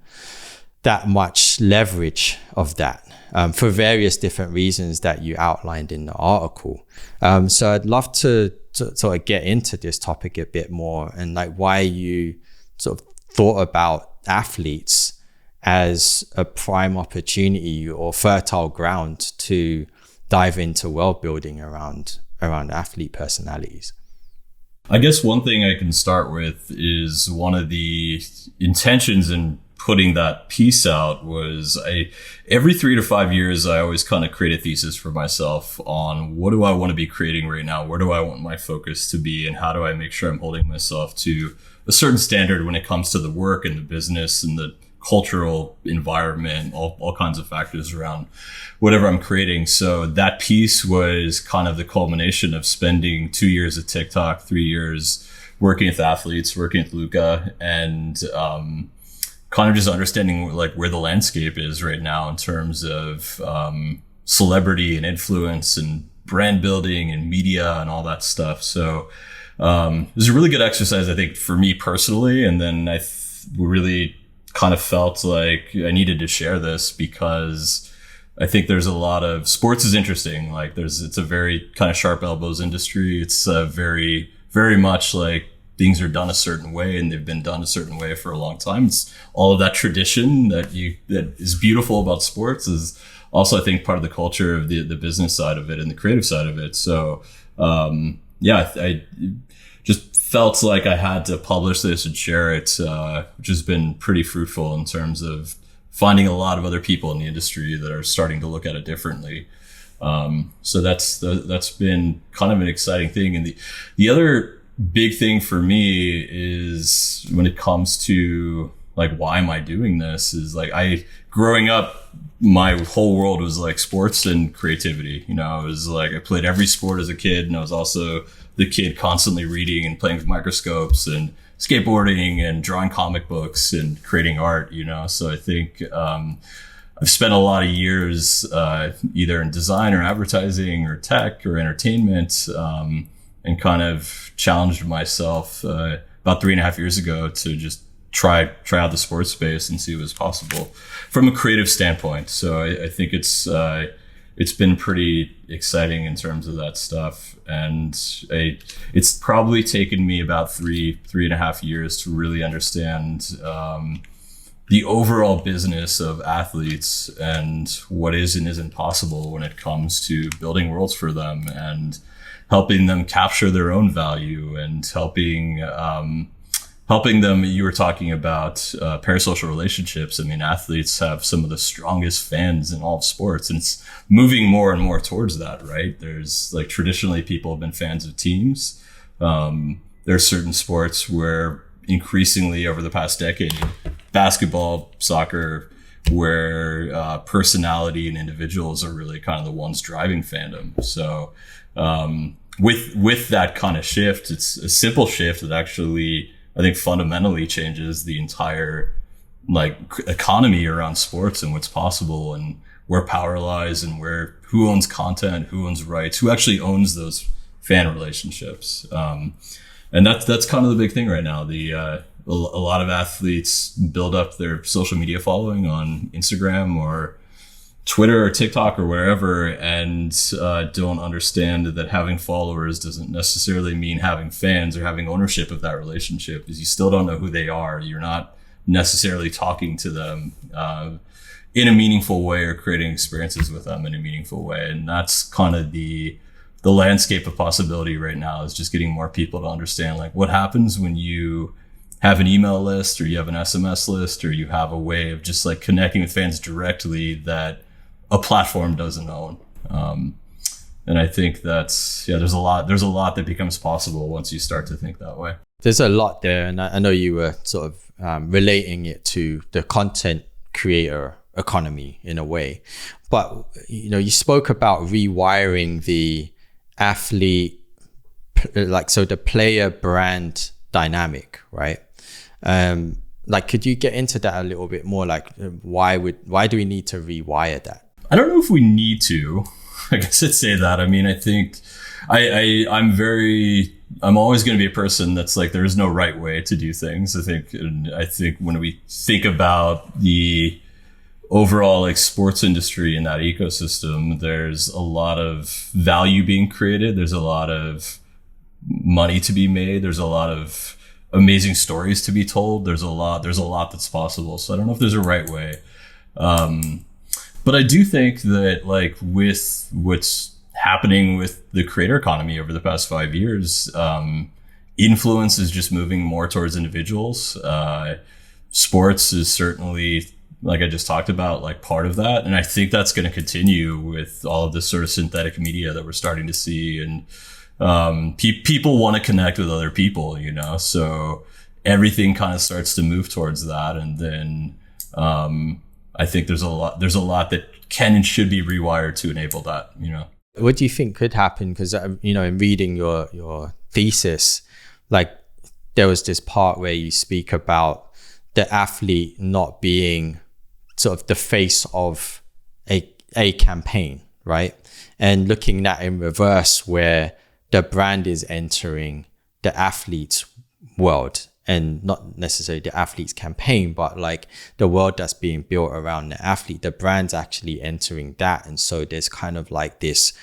that much leverage of that. For various different reasons that you outlined in the article. So I'd love to sort of get into this topic a bit more, and like why you sort of thought about athletes as a prime opportunity or fertile ground to dive into world building around athlete personalities. I guess one thing I can start with is one of the intentions in putting that piece out was every 3 to 5 years, I always kind of create a thesis for myself on what do I want to be creating right now? Where do I want my focus to be? And how do I make sure I'm holding myself to a certain standard when it comes to the work and the business and the cultural environment, all kinds of factors around whatever I'm creating. So that piece was kind of the culmination of spending 2 years at TikTok, 3 years working with athletes, working with Luka, and kind of just understanding like where the landscape is right now in terms of celebrity and influence and brand building and media and all that stuff. So it was a really good exercise, I think, for me personally. And then I really kind of felt like I needed to share this because I think there's a lot of sports is interesting. Like it's a very kind of sharp elbows industry. It's very, very much like things are done a certain way and they've been done a certain way for a long time. It's all of that tradition that is beautiful about sports is also, I think, part of the culture of the business side of it and the creative side of it. So, I just felt like I had to publish this and share it, which has been pretty fruitful in terms of finding a lot of other people in the industry that are starting to look at it differently. So that's been kind of an exciting thing. And the other big thing for me is when it comes to like, why am I doing this, is like growing up, my whole world was like sports and creativity. You know, I was like, I played every sport as a kid, and I was also the kid constantly reading and playing with microscopes and skateboarding and drawing comic books and creating art, you know? So I think, I've spent a lot of years, either in design or advertising or tech or entertainment, and kind of challenged myself about 3.5 years ago to just try out the sports space and see what was possible from a creative standpoint. So I think it's been pretty exciting in terms of that stuff. And it's probably taken me about 3.5 years to really understand the overall business of athletes and what is and isn't possible when it comes to building worlds for them and helping them capture their own value and helping them. You were talking about parasocial relationships. I mean, athletes have some of the strongest fans in all of sports, and it's moving more and more towards that, right? There's like traditionally people have been fans of teams. There are certain sports where increasingly over the past decade, basketball, soccer, where personality and individuals are really kind of the ones driving fandom. So with that kind of shift, it's a simple shift that actually, I think, fundamentally changes the entire like economy around sports and what's possible and where power lies and who owns content, who owns rights, who actually owns those fan relationships. And that's kind of the big thing right now. A lot of athletes build up their social media following on Instagram or Twitter or TikTok or wherever and don't understand that having followers doesn't necessarily mean having fans or having ownership of that relationship, because you still don't know who they are. You're not necessarily talking to them in a meaningful way or creating experiences with them in a meaningful way. And that's kind of the landscape of possibility right now, is just getting more people to understand like what happens when you have an email list or you have an SMS list or you have a way of just like connecting with fans directly that a platform doesn't own. And I think that's, there's a lot that becomes possible once you start to think that way. There's a lot there. And I know you were sort of relating it to the content creator economy in a way, but you spoke about rewiring the athlete, so the player brand dynamic, right? Could you get into that a little bit more? Like, why do we need to rewire that? I don't know if we need to. I guess I'd say that. I mean, I think I'm always going to be a person that's like, there is no right way to do things. I think when we think about the overall like sports industry in that ecosystem, there's a lot of value being created. There's a lot of money to be made. There's a lot of amazing stories to be told. There's a lot that's possible. So I don't know if there's a right way. But I do think that like with what's happening with the creator economy over the past 5 years, influence is just moving more towards individuals. Sports is certainly, like I just talked about, like part of that. And I think that's going to continue with all of this sort of synthetic media that we're starting to see. And people want to connect with other people, so everything kind of starts to move towards that. And then I think there's a lot that can and should be rewired to enable that, What do you think could happen? Because, in reading your thesis, like there was this part where you speak about the athlete not being sort of the face of a campaign, right? And looking at in reverse, where the brand is entering the athlete's world, and not necessarily the athlete's campaign, but like the world that's being built around the athlete, the brand's actually entering that. And so there's kind of like this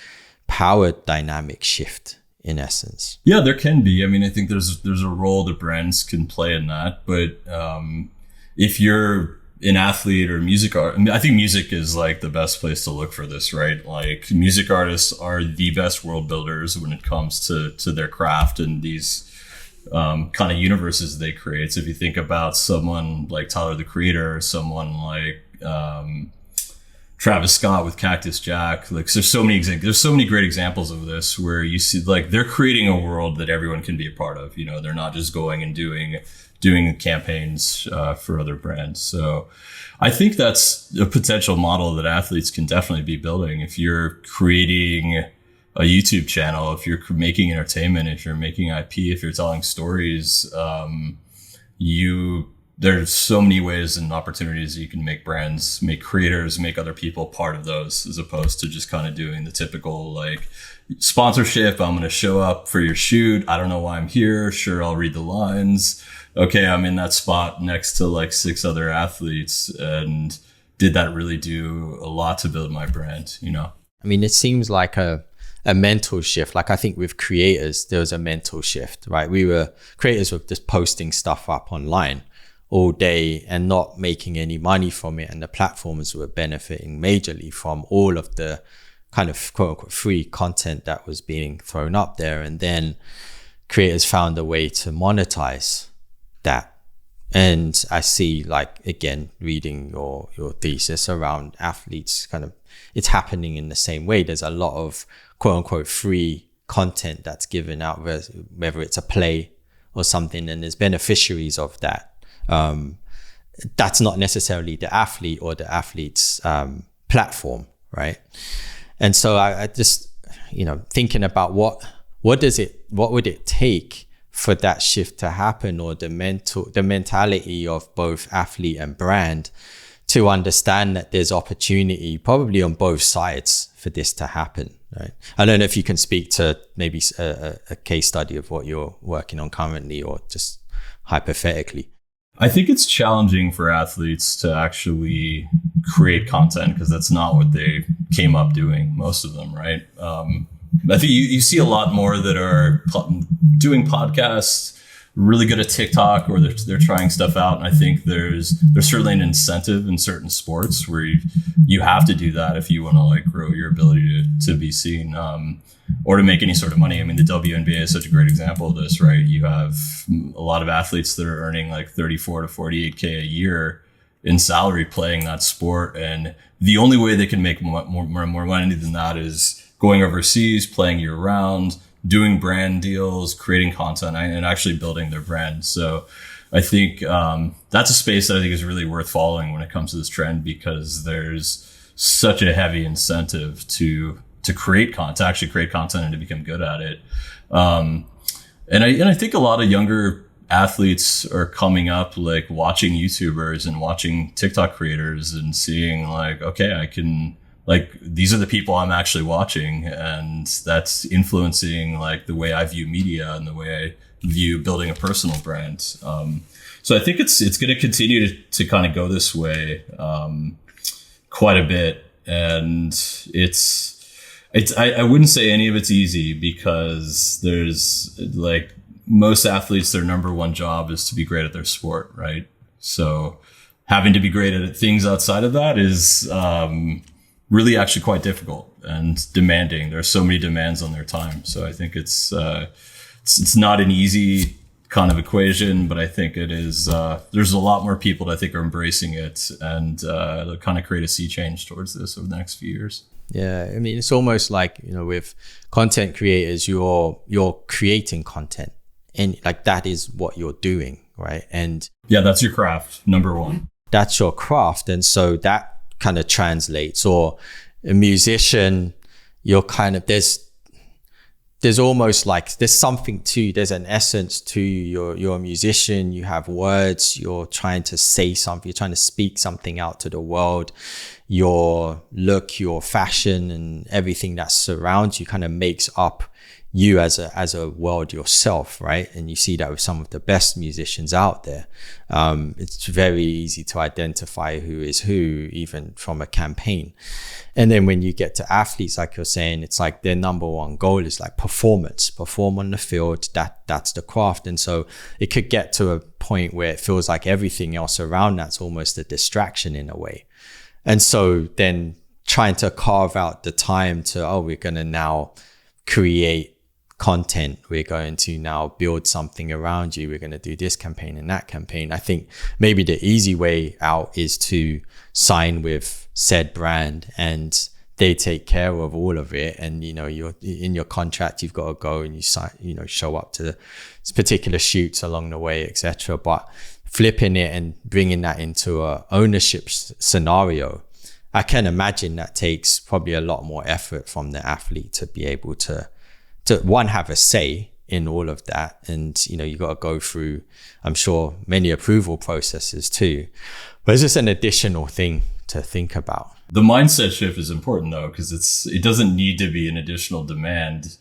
power dynamic shift in essence. Yeah, there can be. I mean, I think there's a role that brands can play in that. But if you're an athlete or music art, I think music is like the best place to look for this, right? Like music artists are the best world builders when it comes to their craft and these kind of universes they create. So if you think about someone like Tyler the Creator, or someone like Travis Scott with Cactus Jack, like there's so many great examples of this where you see like they're creating a world that everyone can be a part of. They're not just going and doing campaigns for other brands. So I think that's a potential model that athletes can definitely be building. If you're creating a YouTube channel, if you're making entertainment, if you're making IP, if you're telling stories, there's so many ways and opportunities you can make brands, make creators, make other people part of those, as opposed to just kind of doing the typical like sponsorship. I'm going to show up for your shoot. I don't know why I'm here. Sure, I'll read the lines. Okay, I'm in that spot next to like 6 other athletes. And did that really do a lot to build my brand? I mean, it seems like a mental shift. Like I think with creators, there was a mental shift, right? Creators were just posting stuff up online all day and not making any money from it. And the platforms were benefiting majorly from all of the kind of quote unquote free content that was being thrown up there. And then creators found a way to monetize that. And I see, like, again, reading your thesis around athletes, kind of, it's happening in the same way. There's a lot of quote unquote free content that's given out, whether it's a play or something, and there's beneficiaries of that. That's not necessarily the athlete or the athlete's platform, right? And so I just, thinking about what would it take for that shift to happen, or the mentality of both athlete and brand to understand that there's opportunity probably on both sides for this to happen, right? I don't know if you can speak to maybe a case study of what you're working on currently, or just hypothetically. I think it's challenging for athletes to actually create content, because that's not what they came up doing, most of them, right? I think you see a lot more that are doing podcasts, really good at TikTok, or they're trying stuff out. And I think there's certainly an incentive in certain sports where you have to do that if you want to like grow your ability to be seen, or to make any sort of money. I mean, the WNBA is such a great example of this, right? You have a lot of athletes that are earning like 34 to 48K a year in salary playing that sport. And the only way they can make more money than that is going overseas, playing year round, doing brand deals, creating content, and actually building their brand. So I think that's a space that I think is really worth following when it comes to this trend, because there's such a heavy incentive to create content, to actually create content and to become good at it. And I think a lot of younger athletes are coming up like watching YouTubers and watching TikTok creators and seeing like, okay, I can, like, these are the people I'm actually watching, and that's influencing like the way I view media and the way I view building a personal brand. So I think it's going to continue to kind of go this way quite a bit, and I wouldn't say any of it's easy, because there's like most athletes, their number one job is to be great at their sport, right? So having to be great at things outside of that is really actually quite difficult and demanding. There are so many demands on their time. So I think it's not an easy kind of equation, but I think it is, there's a lot more people that I think are embracing it, and they'll kind of create a sea change towards this over the next few years. Yeah, I mean, it's almost like, you know, with content creators, you're creating content, and like that is what you're doing, right? And yeah, that's your craft, number one. That's your craft. And so that kind of translates. Or a musician, you're kind of, there's almost like there's something to, there's an essence to you. You're a musician, you have words, you're trying to say something, you're trying to speak something out to the world. Your look, your fashion, and everything that surrounds you kind of makes up you as a world yourself, right? And you see that with some of the best musicians out there. It's very easy to identify who is who, even from a campaign. And then when you get to athletes, like you're saying, it's like their number one goal is like perform on the field. That's the craft. And so it could get to a point where it feels like everything else around that's almost a distraction in a way. And so then trying to carve out the time to, we're going to now create content, we're going to now build something around you, we're going to do this campaign and that campaign. I think maybe the easy way out is to sign with said brand, and they take care of all of it. And, you know, you're in your contract, you've got to go and you sign, you know, show up to particular shoots along the way, etc. But flipping it and bringing that into a ownership scenario, I can imagine that takes probably a lot more effort from the athlete to be able to one, have a say in all of that. And, you know, you got to go through, I'm sure, many approval processes too. But it's just an additional thing to think about. The mindset shift is important though, because it doesn't need to be an additional demand,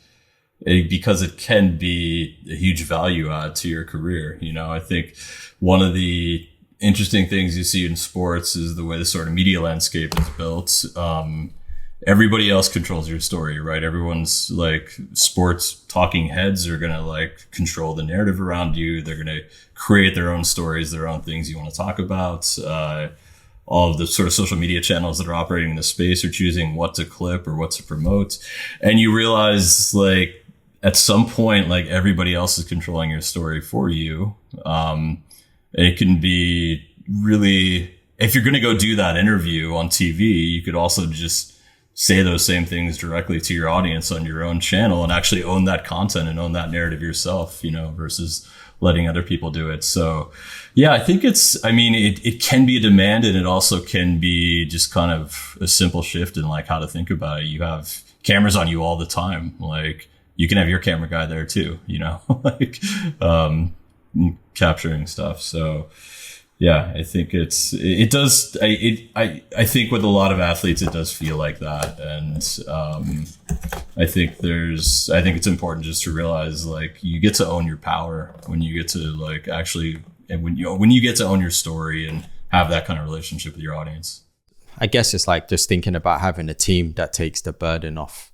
because it can be a huge value add to your career. You know, I think one of the interesting things you see in sports is the way the sort of media landscape is built. Everybody else controls your story, right? Everyone's like, sports talking heads are going to like control the narrative around you. They're going to create their own stories, their own things you want to talk about. All of the sort of social media channels that are operating in the space are choosing what to clip or what to promote. And you realize like at some point, like everybody else is controlling your story for you. It can be really, if you're going to go do that interview on TV, you could also just say those same things directly to your audience on your own channel and actually own that content and own that narrative yourself, you know, versus letting other people do it. So yeah, I think it can be a demand, and it also can be just kind of a simple shift in like how to think about it. You have cameras on you all the time. Like you can have your camera guy there too, you know, like, capturing stuff. So yeah, I think I think with a lot of athletes, it does feel like that. And, I think it's important just to realize like you get to own your power when you get to like actually, and when you get to own your story and have that kind of relationship with your audience. I guess it's like just thinking about having a team that takes the burden off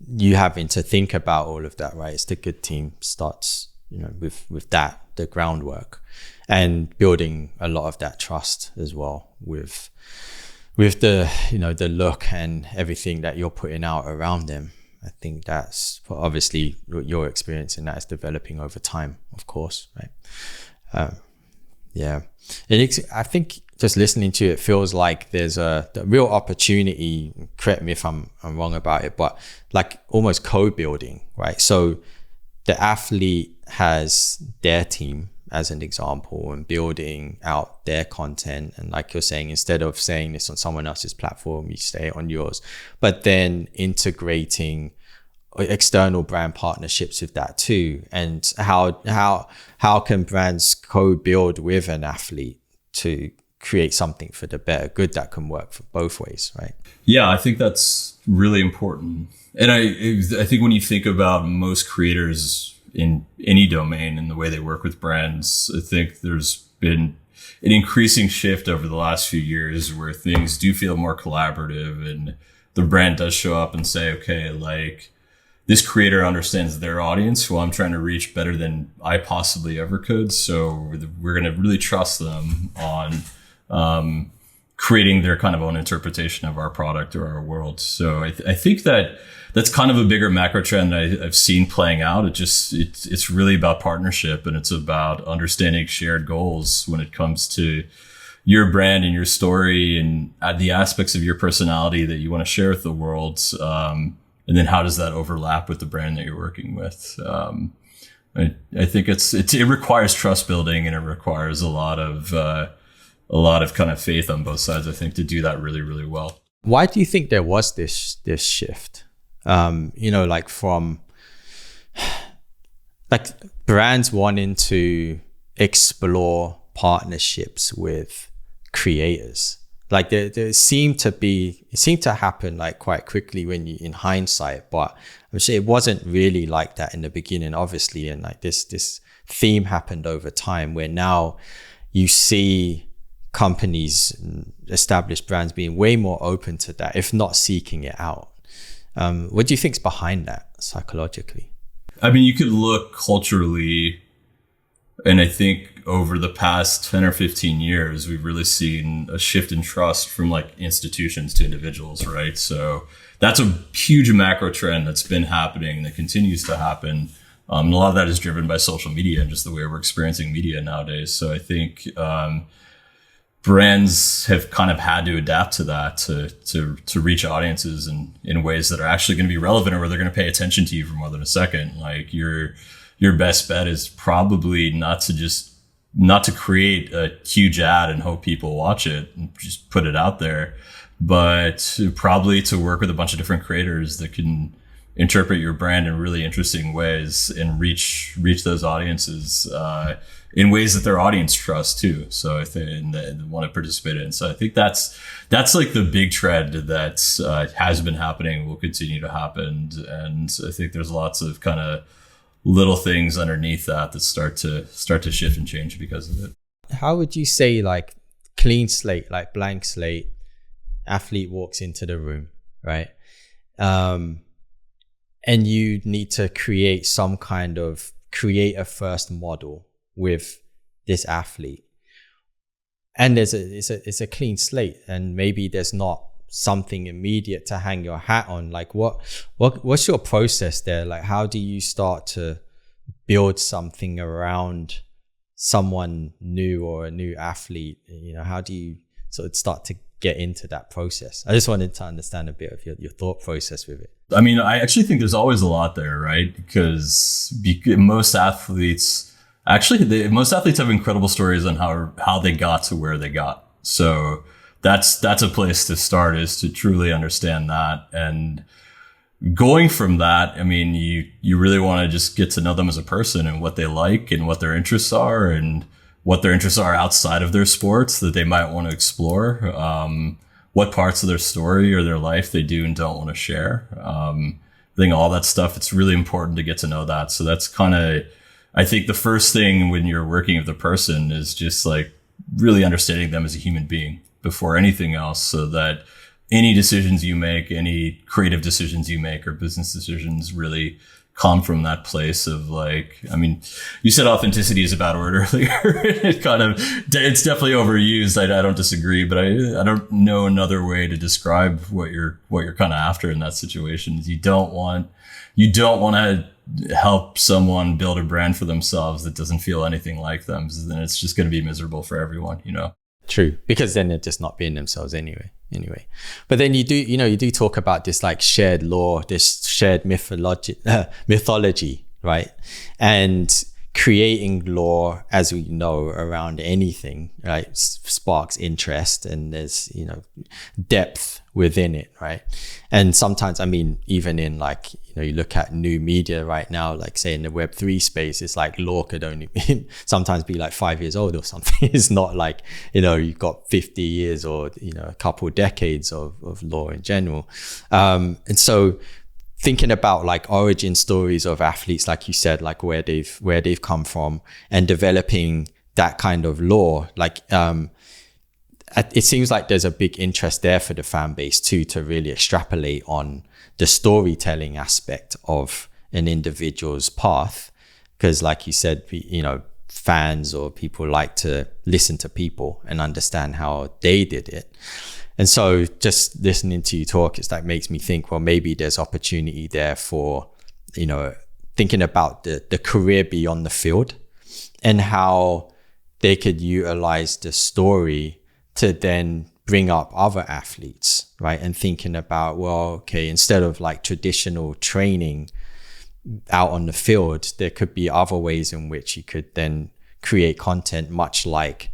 you having to think about all of that, right? It's the good team starts, with that, the groundwork, and building a lot of that trust as well with the, the look and everything that you're putting out around them. I think that's obviously what your experience in that is developing over time, of course, right? Yeah. I think just listening to it feels like there's the real opportunity, correct me if I'm wrong about it, but like almost co-building, right? So the athlete has their team as an example and building out their content. And like you're saying, instead of saying this on someone else's platform, you say it on yours, but then integrating external brand partnerships with that too. And how can brands co-build with an athlete to create something for the better good that can work for both ways, right? Yeah, I think that's really important. And I think when you think about most creators in any domain and the way they work with brands, I think there's been an increasing shift over the last few years where things do feel more collaborative, and the brand does show up and say, okay, like this creator understands their audience who I'm trying to reach better than I possibly ever could. So we're going to really trust them on creating their kind of own interpretation of our product or our world. So I think that's kind of a bigger macro trend I've seen playing out. It's really about partnership, and it's about understanding shared goals when it comes to your brand and your story and the aspects of your personality that you want to share with the world. And then how does that overlap with the brand that you're working with? I think it requires trust building, and it requires a lot of kind of faith on both sides, I think, to do that really, really well. Why do you think there was this shift? Like from like brands wanting to explore partnerships with creators. Like there seemed to happen like quite quickly when you, in hindsight, but I'm sure it wasn't really like that in the beginning, obviously. And like this theme happened over time where now you see companies, established brands being way more open to that, if not seeking it out. What do you think's behind that psychologically? I mean, you could look culturally, and I think over the past 10 or 15 years, we've really seen a shift in trust from like institutions to individuals, right? So that's a huge macro trend that's been happening that continues to happen. And a lot of that is driven by social media and just the way we're experiencing media nowadays. So I think brands have kind of had to adapt to that to reach audiences in ways that are actually going to be relevant, or where they're going to pay attention to you for more than a second. Like your best bet is probably not to create a huge ad and hope people watch it and just put it out there, but probably to work with a bunch of different creators that can interpret your brand in really interesting ways and reach those audiences in ways that their audience trusts too. So I think and they want to participate in. So I think that's like the big trend that has been happening, will continue to happen, and I think there's lots of kind of little things underneath that start to shift and change because of it. How would you say, like, clean slate, like blank slate, athlete walks into the room, right? And you need to create some kind of creator first model with this athlete, and it's a clean slate, and maybe there's not something immediate to hang your hat on. Like what's your process there? Like, how do you start to build something around someone new or a new athlete? How do you sort of start to get into that process? I just wanted to understand a bit of your thought process with it. I mean, I actually think there's always a lot there, right? Because most athletes have incredible stories on how they got to where they got. So that's a place to start, is to truly understand that. And going from that, I mean, you really want to just get to know them as a person and what they like and what their interests are and what their interests are outside of their sports that they might want to explore. What parts of their story or their life they do and don't want to share. I think all that stuff, it's really important to get to know that. So that's kind of, I think the first thing when you're working with a person is just like really understanding them as a human being. before anything else, so that any decisions you make, any creative decisions you make, or business decisions really come from that place of like, I mean, you said authenticity is a bad word earlier. It's definitely overused. I don't disagree, but I don't know another way to describe what you're kind of after in that situation. You don't want to help someone build a brand for themselves that doesn't feel anything like them. So then it's just going to be miserable for everyone, you know? True, because then they're just not being themselves anyway. But then you do talk about this like shared lore, this shared mythology, right? And creating lore, as we know, around anything, right, sparks interest, and there's, you know, depth within it, right? And sometimes, I mean, even in like, you know, you look at new media right now, like say in the Web3 space, it's like lore could only sometimes be like 5 years old or something. It's not like, you know, you've got 50 years or, you know, a couple decades of lore in general. And so thinking about like origin stories of athletes, like you said, like where they've come from, and developing that kind of lore, like, it seems like there's a big interest there for the fan base too, to really extrapolate on the storytelling aspect of an individual's path. Because like you said, you know, fans or people like to listen to people and understand how they did it. And so just listening to you talk, it's like makes me think, well, maybe there's opportunity there for, you know, thinking about the career beyond the field and how they could utilize the story to then bring up other athletes, right? And thinking about, well, okay, instead of like traditional training out on the field, there could be other ways in which you could then create content, much like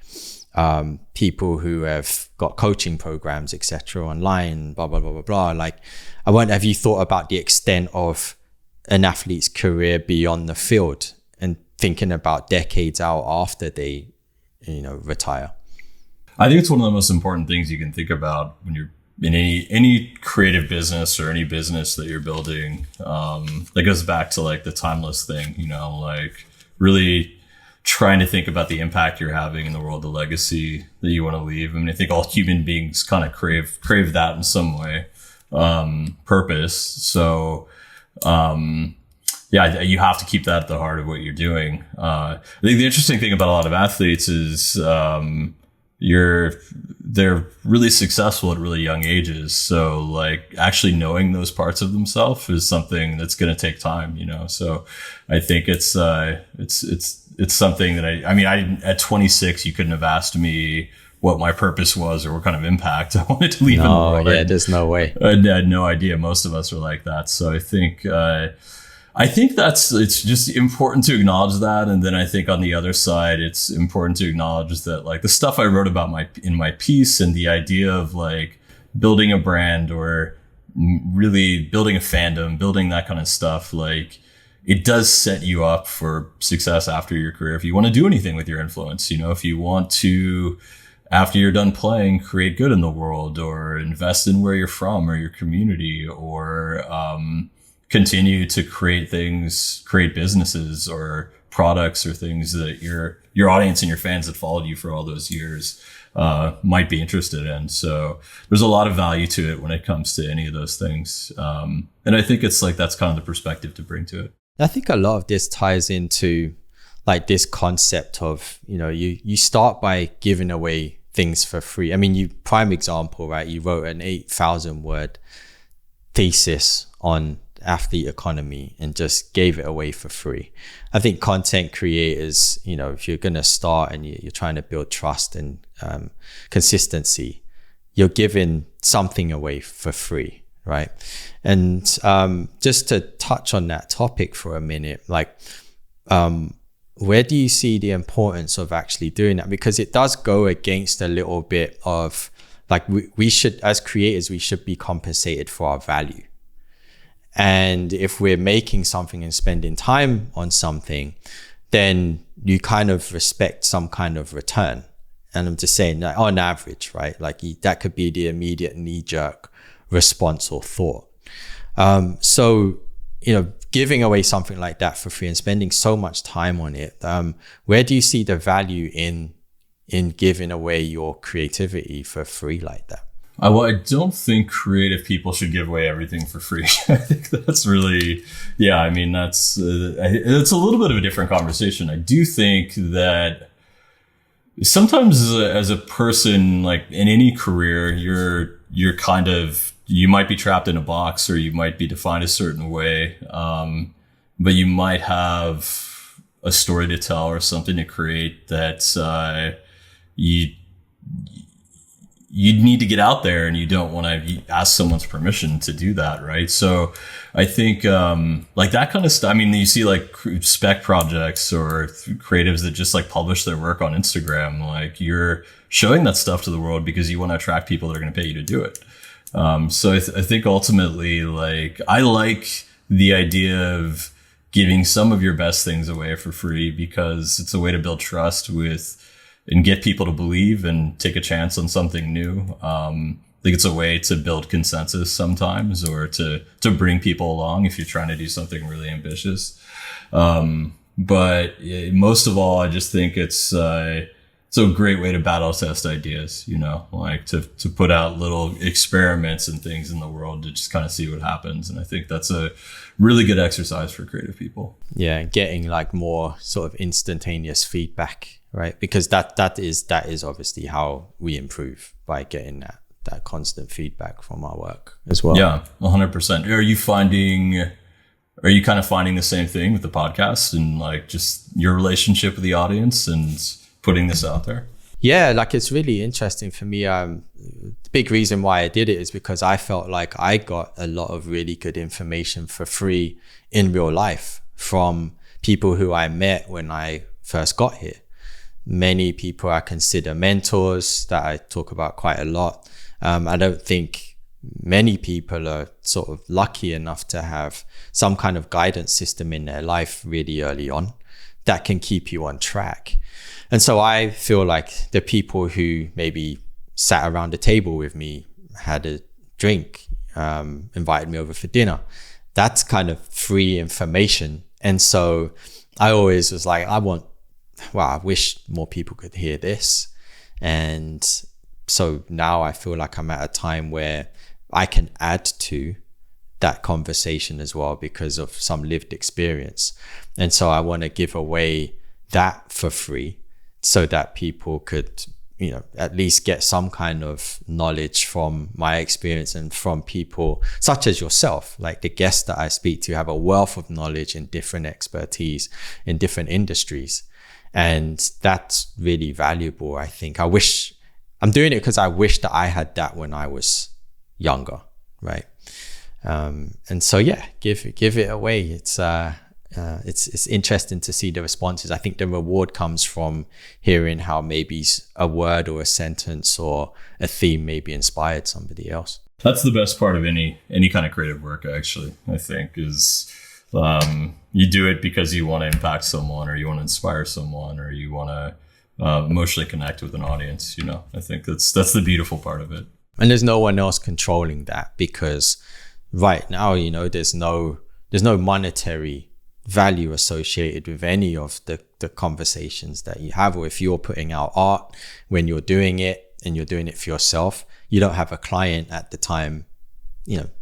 people who have got coaching programs, etc., online, blah, blah, blah, blah, blah. Like, I wonder, have you thought about the extent of an athlete's career beyond the field and thinking about decades out after they, you know, retire? I think it's one of the most important things you can think about when you're in any creative business or any business that you're building. That goes back to like the timeless thing, you know, like really trying to think about the impact you're having in the world, the legacy that you want to leave. I mean, I think all human beings kind of crave that in some way, purpose. So, yeah, you have to keep that at the heart of what you're doing. I think the interesting thing about a lot of athletes is, they're really successful at really young ages. So like actually knowing those parts of themselves is something that's going to take time, you know? So I think it's something that I mean, at 26, you couldn't have asked me what my purpose was or what kind of impact I wanted to leave in the world. Yeah, there's no way. I had no idea. Most of us are like that. So I think it's just important to acknowledge that. And then I think on the other side, it's important to acknowledge that like the stuff I wrote about in my piece and the idea of like building a brand or really building a fandom, building that kind of stuff, like it does set you up for success after your career. If you want to do anything with your influence, you know, if you want to, after you're done playing, create good in the world or invest in where you're from or your community or, continue to create businesses or products or things that your audience and your fans that followed you for all those years might be interested in. So there's a lot of value to it when it comes to any of those things. And I think it's like that's kind of the perspective to bring to it. I think a lot of this ties into like this concept of, you know, you start by giving away things for free. I mean, prime example, right? You wrote an 8,000 word thesis on athlete economy and just gave it away for free. I think content creators, you know, if you're going to start and you're trying to build trust and consistency, you're giving something away for free, right? And just to touch on that topic for a minute, like where do you see the importance of actually doing that? Because it does go against a little bit of like we should, as creators, we should be compensated for our value. And if we're making something and spending time on something, then you kind of respect some kind of return. And I'm just saying that on average, right? Like that could be the immediate knee-jerk response or thought. So, you know, giving away something like that for free and spending so much time on it, where do you see the value in in giving away your creativity for free like that? Well, I don't think creative people should give away everything for free. I think that's really, I mean, it's a little bit of a different conversation. I do think that sometimes as a person, like in any career, you're kind of, you might be trapped in a box or you might be defined a certain way. But you might have a story to tell or something to create that, you need to get out there, and you don't want to ask someone's permission to do that, right? So I think like that kind of stuff. I mean, you see like spec projects or creatives that just like publish their work on Instagram. Like you're showing that stuff to the world because you want to attract people that are going to pay you to do it. So I think ultimately, like I like the idea of giving some of your best things away for free because it's a way to build trust and get people to believe and take a chance on something new. I think it's a way to build consensus sometimes, or to bring people along if you're trying to do something really ambitious. But most of all, I just think it's a great way to battle test ideas, like to put out little experiments and things in the world to just kind of see what happens. And I think that's a really good exercise for creative people. Yeah, getting like more sort of instantaneous feedback. Right, because that is obviously how we improve, by getting that constant feedback from our work as well. Yeah, 100%. Are you kind of finding the same thing with the podcast and like just your relationship with the audience and putting this out there? Yeah, like it's really interesting for me. The big reason why I did it is because I felt like I got a lot of really good information for free in real life from people who I met when I first got here. Many people I consider mentors that I talk about quite a lot. I don't think many people are sort of lucky enough to have some kind of guidance system in their life really early on that can keep you on track. And so I feel like the people who maybe sat around the table with me, had a drink, invited me over for dinner, that's kind of free information. And so I always was like, I wish more people could hear this. And so now I feel like I'm at a time where I can add to that conversation as well because of some lived experience. And so I want to give away that for free so that people could, at least get some kind of knowledge from my experience and from people such as yourself. Like the guests that I speak to have a wealth of knowledge in different expertise in different industries. And that's really valuable. I think I'm doing it because I wish that I had that when I was younger, right? And so give it away. It's interesting to see the responses. I think the reward comes from hearing how maybe a word or a sentence or a theme maybe inspired somebody else. That's the best part of any kind of creative work, actually. I think is. You do it because you want to impact someone, or you want to inspire someone, or you want to emotionally connect with an audience. I think that's the beautiful part of it. And there's no one else controlling that, because right now, there's no monetary value associated with any of the conversations that you have. Or if you're putting out art, when you're doing it and you're doing it for yourself, you don't have a client at the time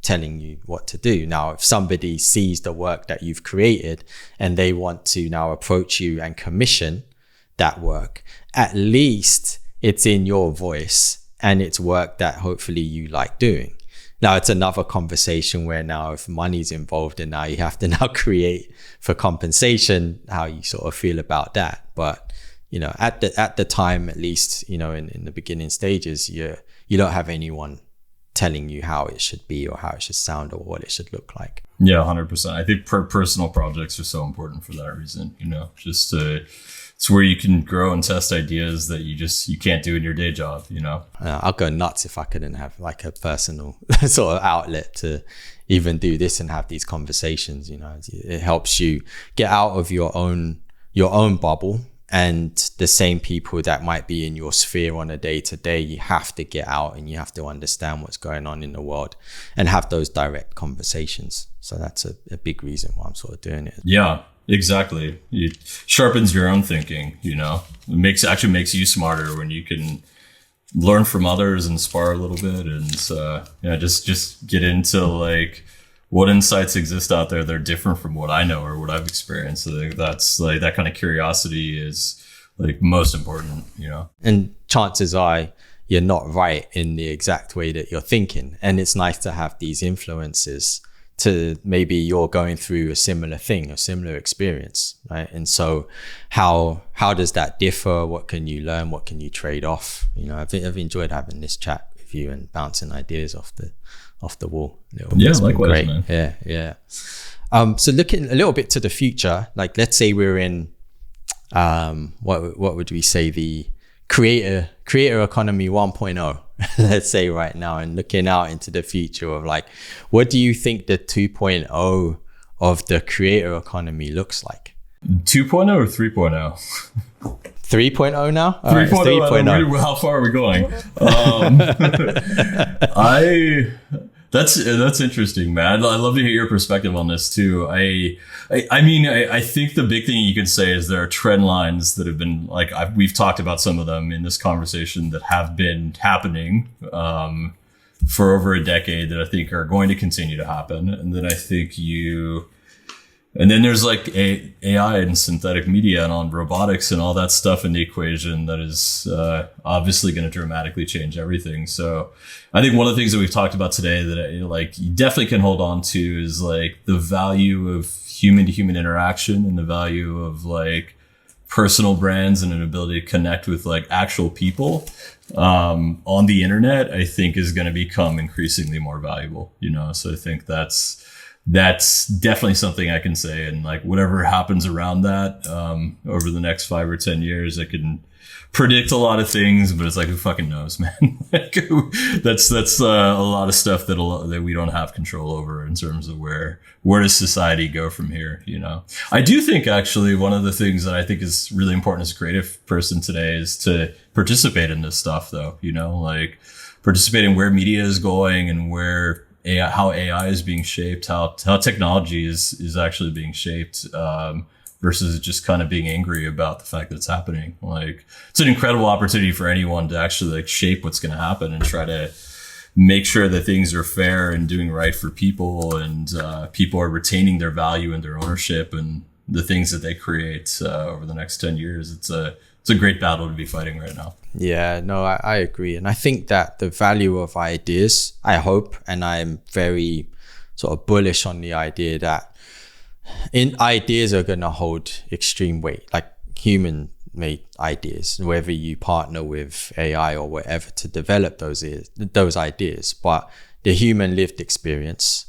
telling you what to do. Now, if somebody sees the work that you've created and they want to now approach you and commission that work, at least it's in your voice and it's work that hopefully you like doing. Now, it's another conversation where now if money's involved and now you have to now create for compensation, how you sort of feel about that. But, at the time, at least, in the beginning stages, you don't have anyone telling you how it should be or how it should sound or what it should look like. Yeah, 100%. I think personal projects are so important for that reason. Just it's where you can grow and test ideas that you can't do in your day job. I'll go nuts if I couldn't have like a personal sort of outlet to even do this and have these conversations. It helps you get out of your own bubble. And the same people that might be in your sphere on a day-to-day, you have to get out and you have to understand what's going on in the world and have those direct conversations. So that's a big reason why I'm sort of doing it. Yeah. exactly. It sharpens your own thinking, you know. It makes you smarter when you can learn from others and spar a little bit, and just get into like what insights exist out there that are different from what I know or what I've experienced. I think that's like that kind of curiosity is like most important, you know. And chances are you're not right in the exact way that you're thinking, and it's nice to have these influences to maybe you're going through a similar thing, a similar experience, right? And so how does that differ? What can you learn? What can you trade off? You know, I've enjoyed having this chat with you and bouncing ideas off the wall. Yeah, likewise, man. Yeah. So looking a little bit to the future, like let's say we're in what would we say, the creator economy 1.0, let's say right now, and looking out into the future of like, what do you think the 2.0 of the creator economy looks like? 2.0 or 3.0? 3.0 now? 3.0. How far are we going? That's interesting, man. I'd love to hear your perspective on this too. I mean, I think the big thing you can say is there are trend lines that have been like, we've talked about some of them in this conversation that have been happening for over a decade that I think are going to continue to happen. And then I think and then there's like AI and synthetic media and on robotics and all that stuff in the equation that is obviously going to dramatically change everything. So I think one of the things that we've talked about today that like you definitely can hold on to is like the value of human to human interaction and the value of like personal brands and an ability to connect with like actual people on the internet, I think is going to become increasingly more valuable, you know? So I think that's definitely something I can say. And like whatever happens around that over the next 5 or 10 years, I can predict a lot of things, but it's like, who fucking knows, man? That's a lot of stuff that we don't have control over in terms of where does society go from here, you know? I do think actually one of the things that I think is really important as a creative person today is to participate in this stuff though, you know, like participate in where media is going and where how AI is being shaped, how technology is actually being shaped, versus just kind of being angry about the fact that it's happening. Like it's an incredible opportunity for anyone to actually like shape what's going to happen and try to make sure that things are fair and doing right for people, and people are retaining their value and their ownership and the things that they create over the next 10 years. It's a great battle to be fighting right now. Yeah, no, I agree. And I think that the value of ideas, I hope, and I'm very sort of bullish on the idea that ideas are going to hold extreme weight, like human made ideas, whether you partner with AI or whatever to develop those ideas. But the human lived experience,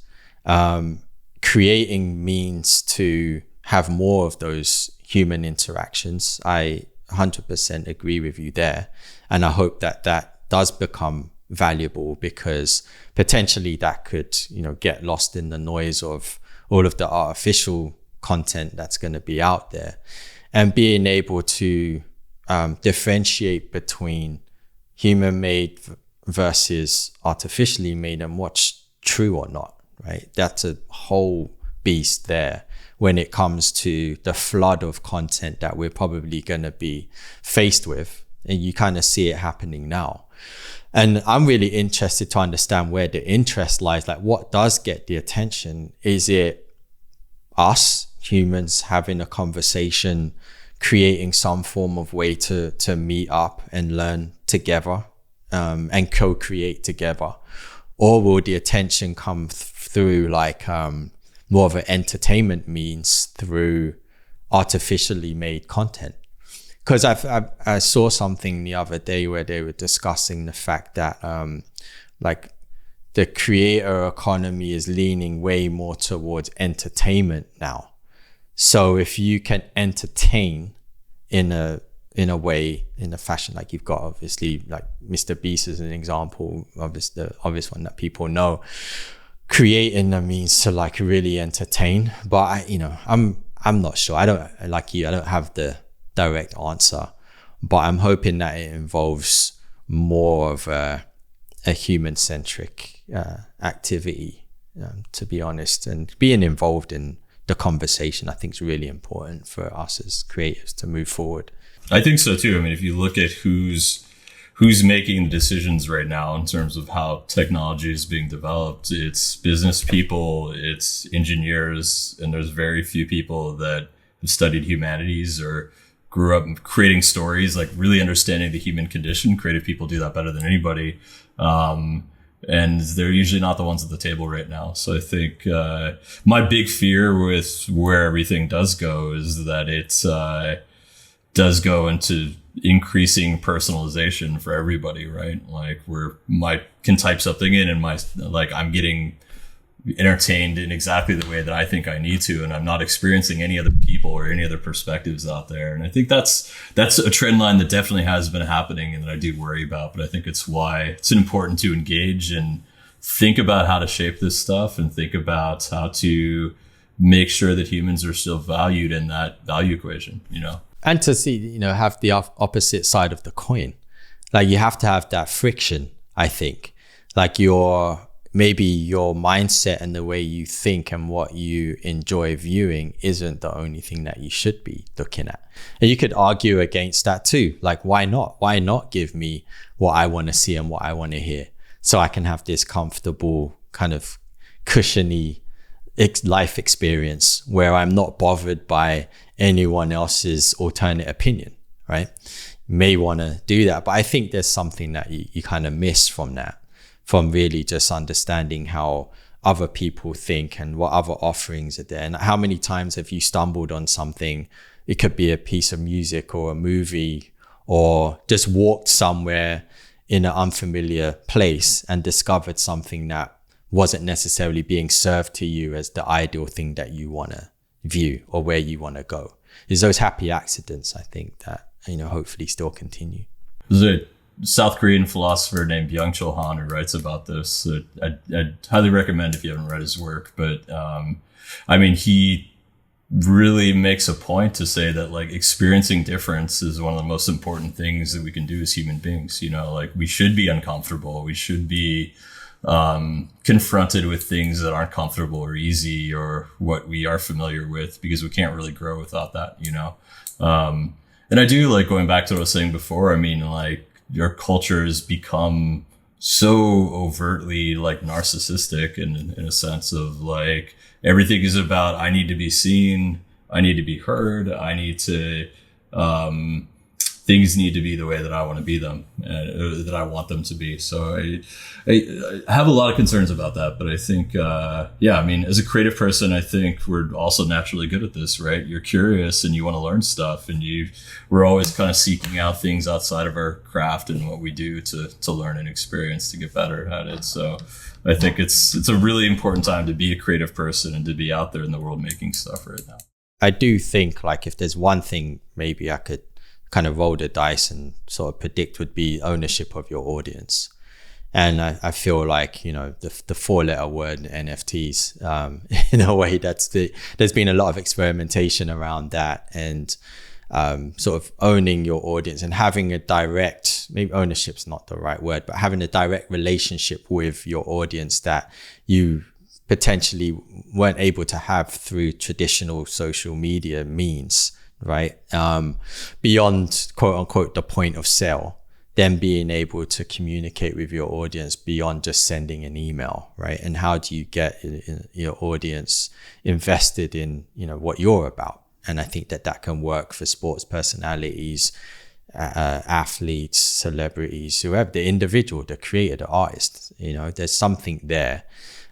creating means to have more of those human interactions. I 100% agree with you there. And I hope that does become valuable, because potentially that could, you know, get lost in the noise of all of the artificial content that's going to be out there, and being able to differentiate between human made versus artificially made and what's true or not, right? That's a whole beast there when it comes to the flood of content that we're probably going to be faced with. And you kind of see it happening now. And I'm really interested to understand where the interest lies. Like, what does get the attention? Is it us humans having a conversation, creating some form of way to meet up and learn together, and co-create together? Or will the attention come through like more of an entertainment means through artificially made content? Because I saw something the other day where they were discussing the fact that like the creator economy is leaning way more towards entertainment now. So if you can entertain in a way, in a fashion, like you've got obviously like Mr. Beast as an example, the obvious one that people know, creating a means to like really entertain. But I'm not sure. I don't have the direct answer, but I'm hoping that it involves more of a human-centric activity, to be honest, and being involved in the conversation, I think is really important for us as creatives to move forward. I think so too. I mean, if you look at who's making the decisions right now in terms of how technology is being developed, it's business people, it's engineers, and there's very few people that have studied humanities or grew up creating stories, like really understanding the human condition. Creative people do that better than anybody. And they're usually not the ones at the table right now. So I think my big fear with where everything does go is that it does go into increasing personalization for everybody, right? Like can type something in and I'm getting entertained in exactly the way that I think I need to, and I'm not experiencing any other people or any other perspectives out there. And I think that's a trend line that definitely has been happening and that I do worry about. But I think it's why it's important to engage and think about how to shape this stuff and think about how to make sure that humans are still valued in that value equation, you know? And to see, you know, have the opposite side of the coin. Like you have to have that friction, I think. Like maybe your mindset and the way you think and what you enjoy viewing isn't the only thing that you should be looking at. And you could argue against that too. Like, why not? Why not give me what I want to see and what I want to hear so I can have this comfortable kind of cushiony life experience where I'm not bothered by anyone else's alternate opinion, right? You may want to do that, but I think there's something that you kind of miss from that, from really just understanding how other people think and what other offerings are there. And how many times have you stumbled on something? It could be a piece of music or a movie, or just walked somewhere in an unfamiliar place and discovered something that wasn't necessarily being served to you as the ideal thing that you want to view or where you want to go. It's those happy accidents, I think, that, you know, hopefully still continue. There's a South Korean philosopher named Byung-Chul Han who writes about this. I'd highly recommend if you haven't read his work. But I mean, he really makes a point to say that like experiencing difference is one of the most important things that we can do as human beings. You know, like we should be uncomfortable. We should be confronted with things that aren't comfortable or easy or what we are familiar with, because we can't really grow without that, you know? And I do like going back to what I was saying before. I mean, like your culture has become so overtly like narcissistic in a sense of like everything is about, I need to be seen, I need to be heard, I need to, things need to be the way that I want to be them, that I want them to be. So I have a lot of concerns about that, but I think, I mean, as a creative person, I think we're also naturally good at this, right? You're curious and you want to learn stuff, and we're always kind of seeking out things outside of our craft and what we do to learn and experience to get better at it. So I think it's a really important time to be a creative person and to be out there in the world making stuff right now. I do think like if there's one thing maybe I could kind of roll the dice and sort of predict would be ownership of your audience. And I feel like, you know, the 4-letter word NFTs, in a way there's been a lot of experimentation around that, and sort of owning your audience and having a direct, maybe ownership's not the right word, but having a direct relationship with your audience that you potentially weren't able to have through traditional social media means. Right. Beyond quote unquote the point of sale, then being able to communicate with your audience beyond just sending an email. Right. And how do you get your audience invested in, you know, what you're about? And I think that can work for sports personalities, athletes, celebrities, whoever, the individual, the creator, the artist. You know, there's something there,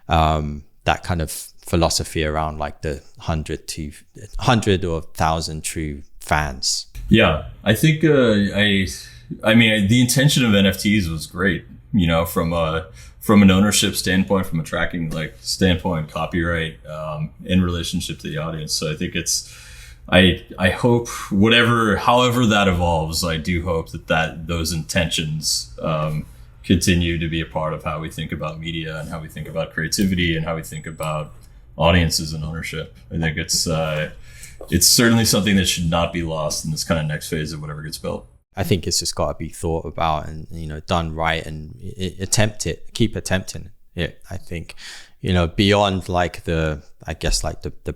that kind of philosophy around like the 100 or 1,000 true fans. Yeah, I think I mean the intention of NFTs was great, you know, from an ownership standpoint, from a tracking like standpoint, copyright, in relationship to the audience. So I think I hope however that evolves, I do hope that those intentions continue to be a part of how we think about media and how we think about creativity and how we think about audiences and ownership. I think it's certainly something that should not be lost in this kind of next phase of whatever gets built. I think it's just got to be thought about and, you know, done right, and keep attempting it. I think beyond like the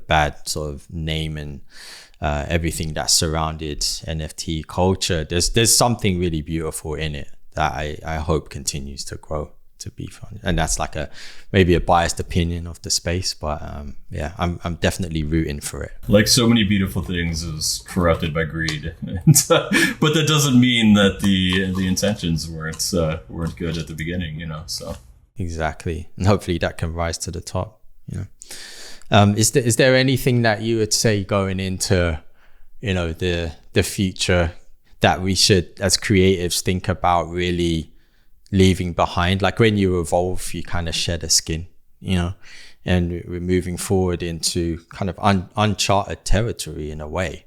bad sort of name and everything that surrounded NFT culture, there's something really beautiful in it that I hope continues to grow to be fun. And that's like maybe a biased opinion of the space, but I'm definitely rooting for it. Like so many beautiful things is corrupted by greed, but that doesn't mean that the intentions weren't good at the beginning, so. Exactly. And hopefully that can rise to the top. Is there anything that you would say going into the future that we should as creatives think about really leaving behind? Like when you evolve, you kind of shed a skin, and we're moving forward into kind of uncharted territory in a way.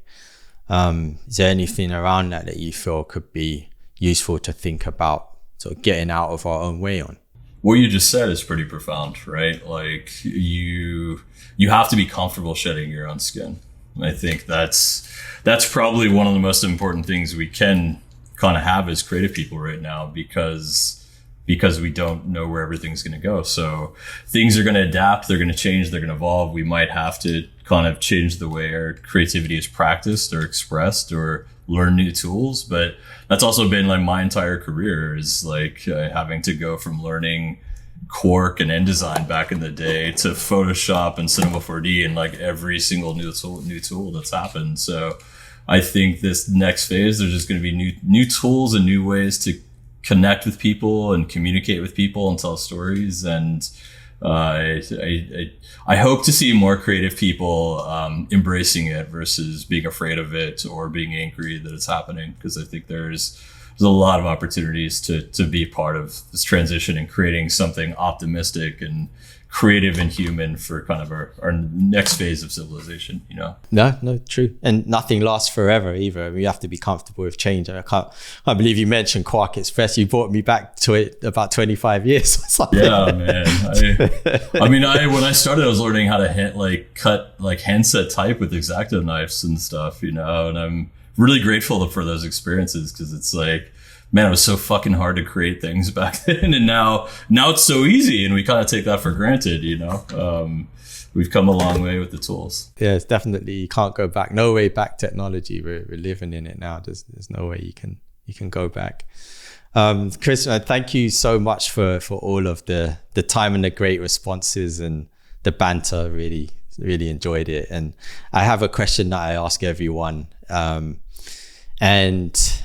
Is there anything around that you feel could be useful to think about, sort of getting out of our own way on? What you just said is pretty profound, right? Like you have to be comfortable shedding your own skin. I think that's probably one of the most important things we can kind of have as creative people right now, because we don't know where everything's going to go. So things are going to adapt, they're going to change, they're going to evolve. We might have to kind of change the way our creativity is practiced or expressed or learn new tools. But that's also been like my entire career, is like having to go from learning Quark and InDesign back in the day to Photoshop and Cinema 4D and like every single new tool that's happened. So I think this next phase, there's just going to be new tools and new ways to connect with people and communicate with people and tell stories. And I hope to see more creative people embracing it versus being afraid of it or being angry that it's happening, because I think there's a lot of opportunities to be part of this transition and creating something optimistic and creative and human for kind of our next phase of civilization, No, true. And nothing lasts forever either. We have to be comfortable with change. I can't believe you mentioned Quark Express. You brought me back to it about 25 years or something. Yeah, man. When I started, I was learning how to cut handset type with X-Acto knives and stuff, and I'm really grateful for those experiences, because it's like, man, it was so fucking hard to create things back then, and now it's so easy, and we kind of take that for granted. We've come a long way with the tools. Yeah, it's definitely, you can't go back. No way back. Technology, we're living in it now. There's no way you can go back. Chris, thank you so much for all of the time and the great responses and the banter. Really, really enjoyed it. And I have a question that I ask everyone, and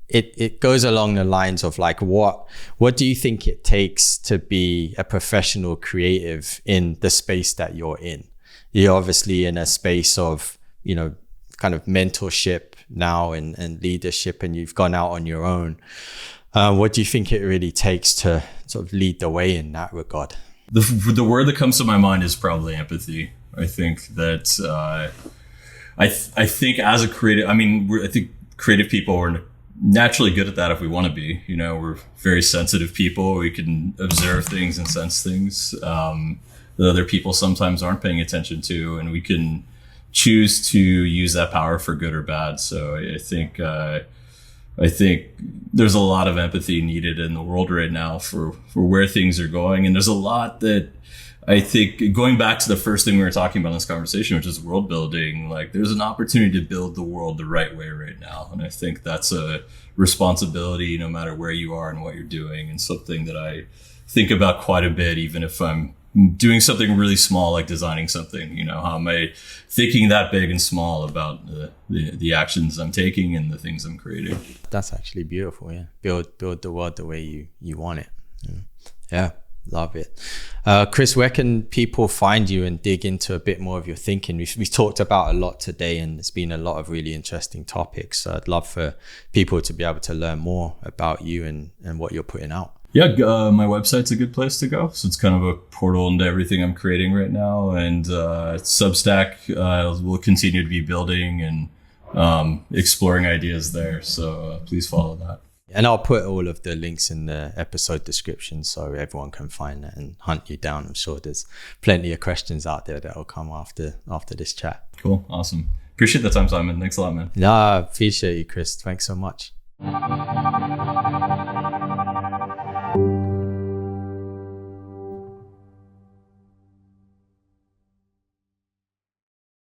it goes along the lines of like, what do you think it takes to be a professional creative in the space that you're in? You're obviously in a space of, kind of mentorship now and leadership, and you've gone out on your own. What do you think it really takes to sort of lead the way in that regard? The word that comes to my mind is probably empathy. I think that I think as a creative, I think creative people are naturally good at that if we want to be. We're very sensitive people. We can observe things and sense things that other people sometimes aren't paying attention to, and we can choose to use that power for good or bad. So I think there's a lot of empathy needed in the world right now for where things are going. And there's a lot that I think, going back to the first thing we were talking about in this conversation, which is world building, like there's an opportunity to build the world the right way right now. And I think that's a responsibility no matter where you are and what you're doing, and something that I think about quite a bit, even if I'm doing something really small, like designing something. How am I thinking that big and small about the actions I'm taking and the things I'm creating? That's actually beautiful. Yeah. Build the world the way you want it. Yeah. Love it. Chris, where can people find you and dig into a bit more of your thinking? We've talked about a lot today, and it's been a lot of really interesting topics. So I'd love for people to be able to learn more about you and what you're putting out. Yeah, my website's a good place to go. So it's kind of a portal into everything I'm creating right now. And Substack will continue to be building and exploring ideas there. So please follow that. And I'll put all of the links in the episode description so everyone can find it and hunt you down. I'm sure there's plenty of questions out there that will come after this chat. Cool. Awesome. Appreciate the time, Simon. Thanks a lot, man. No, I appreciate you, Chris. Thanks so much.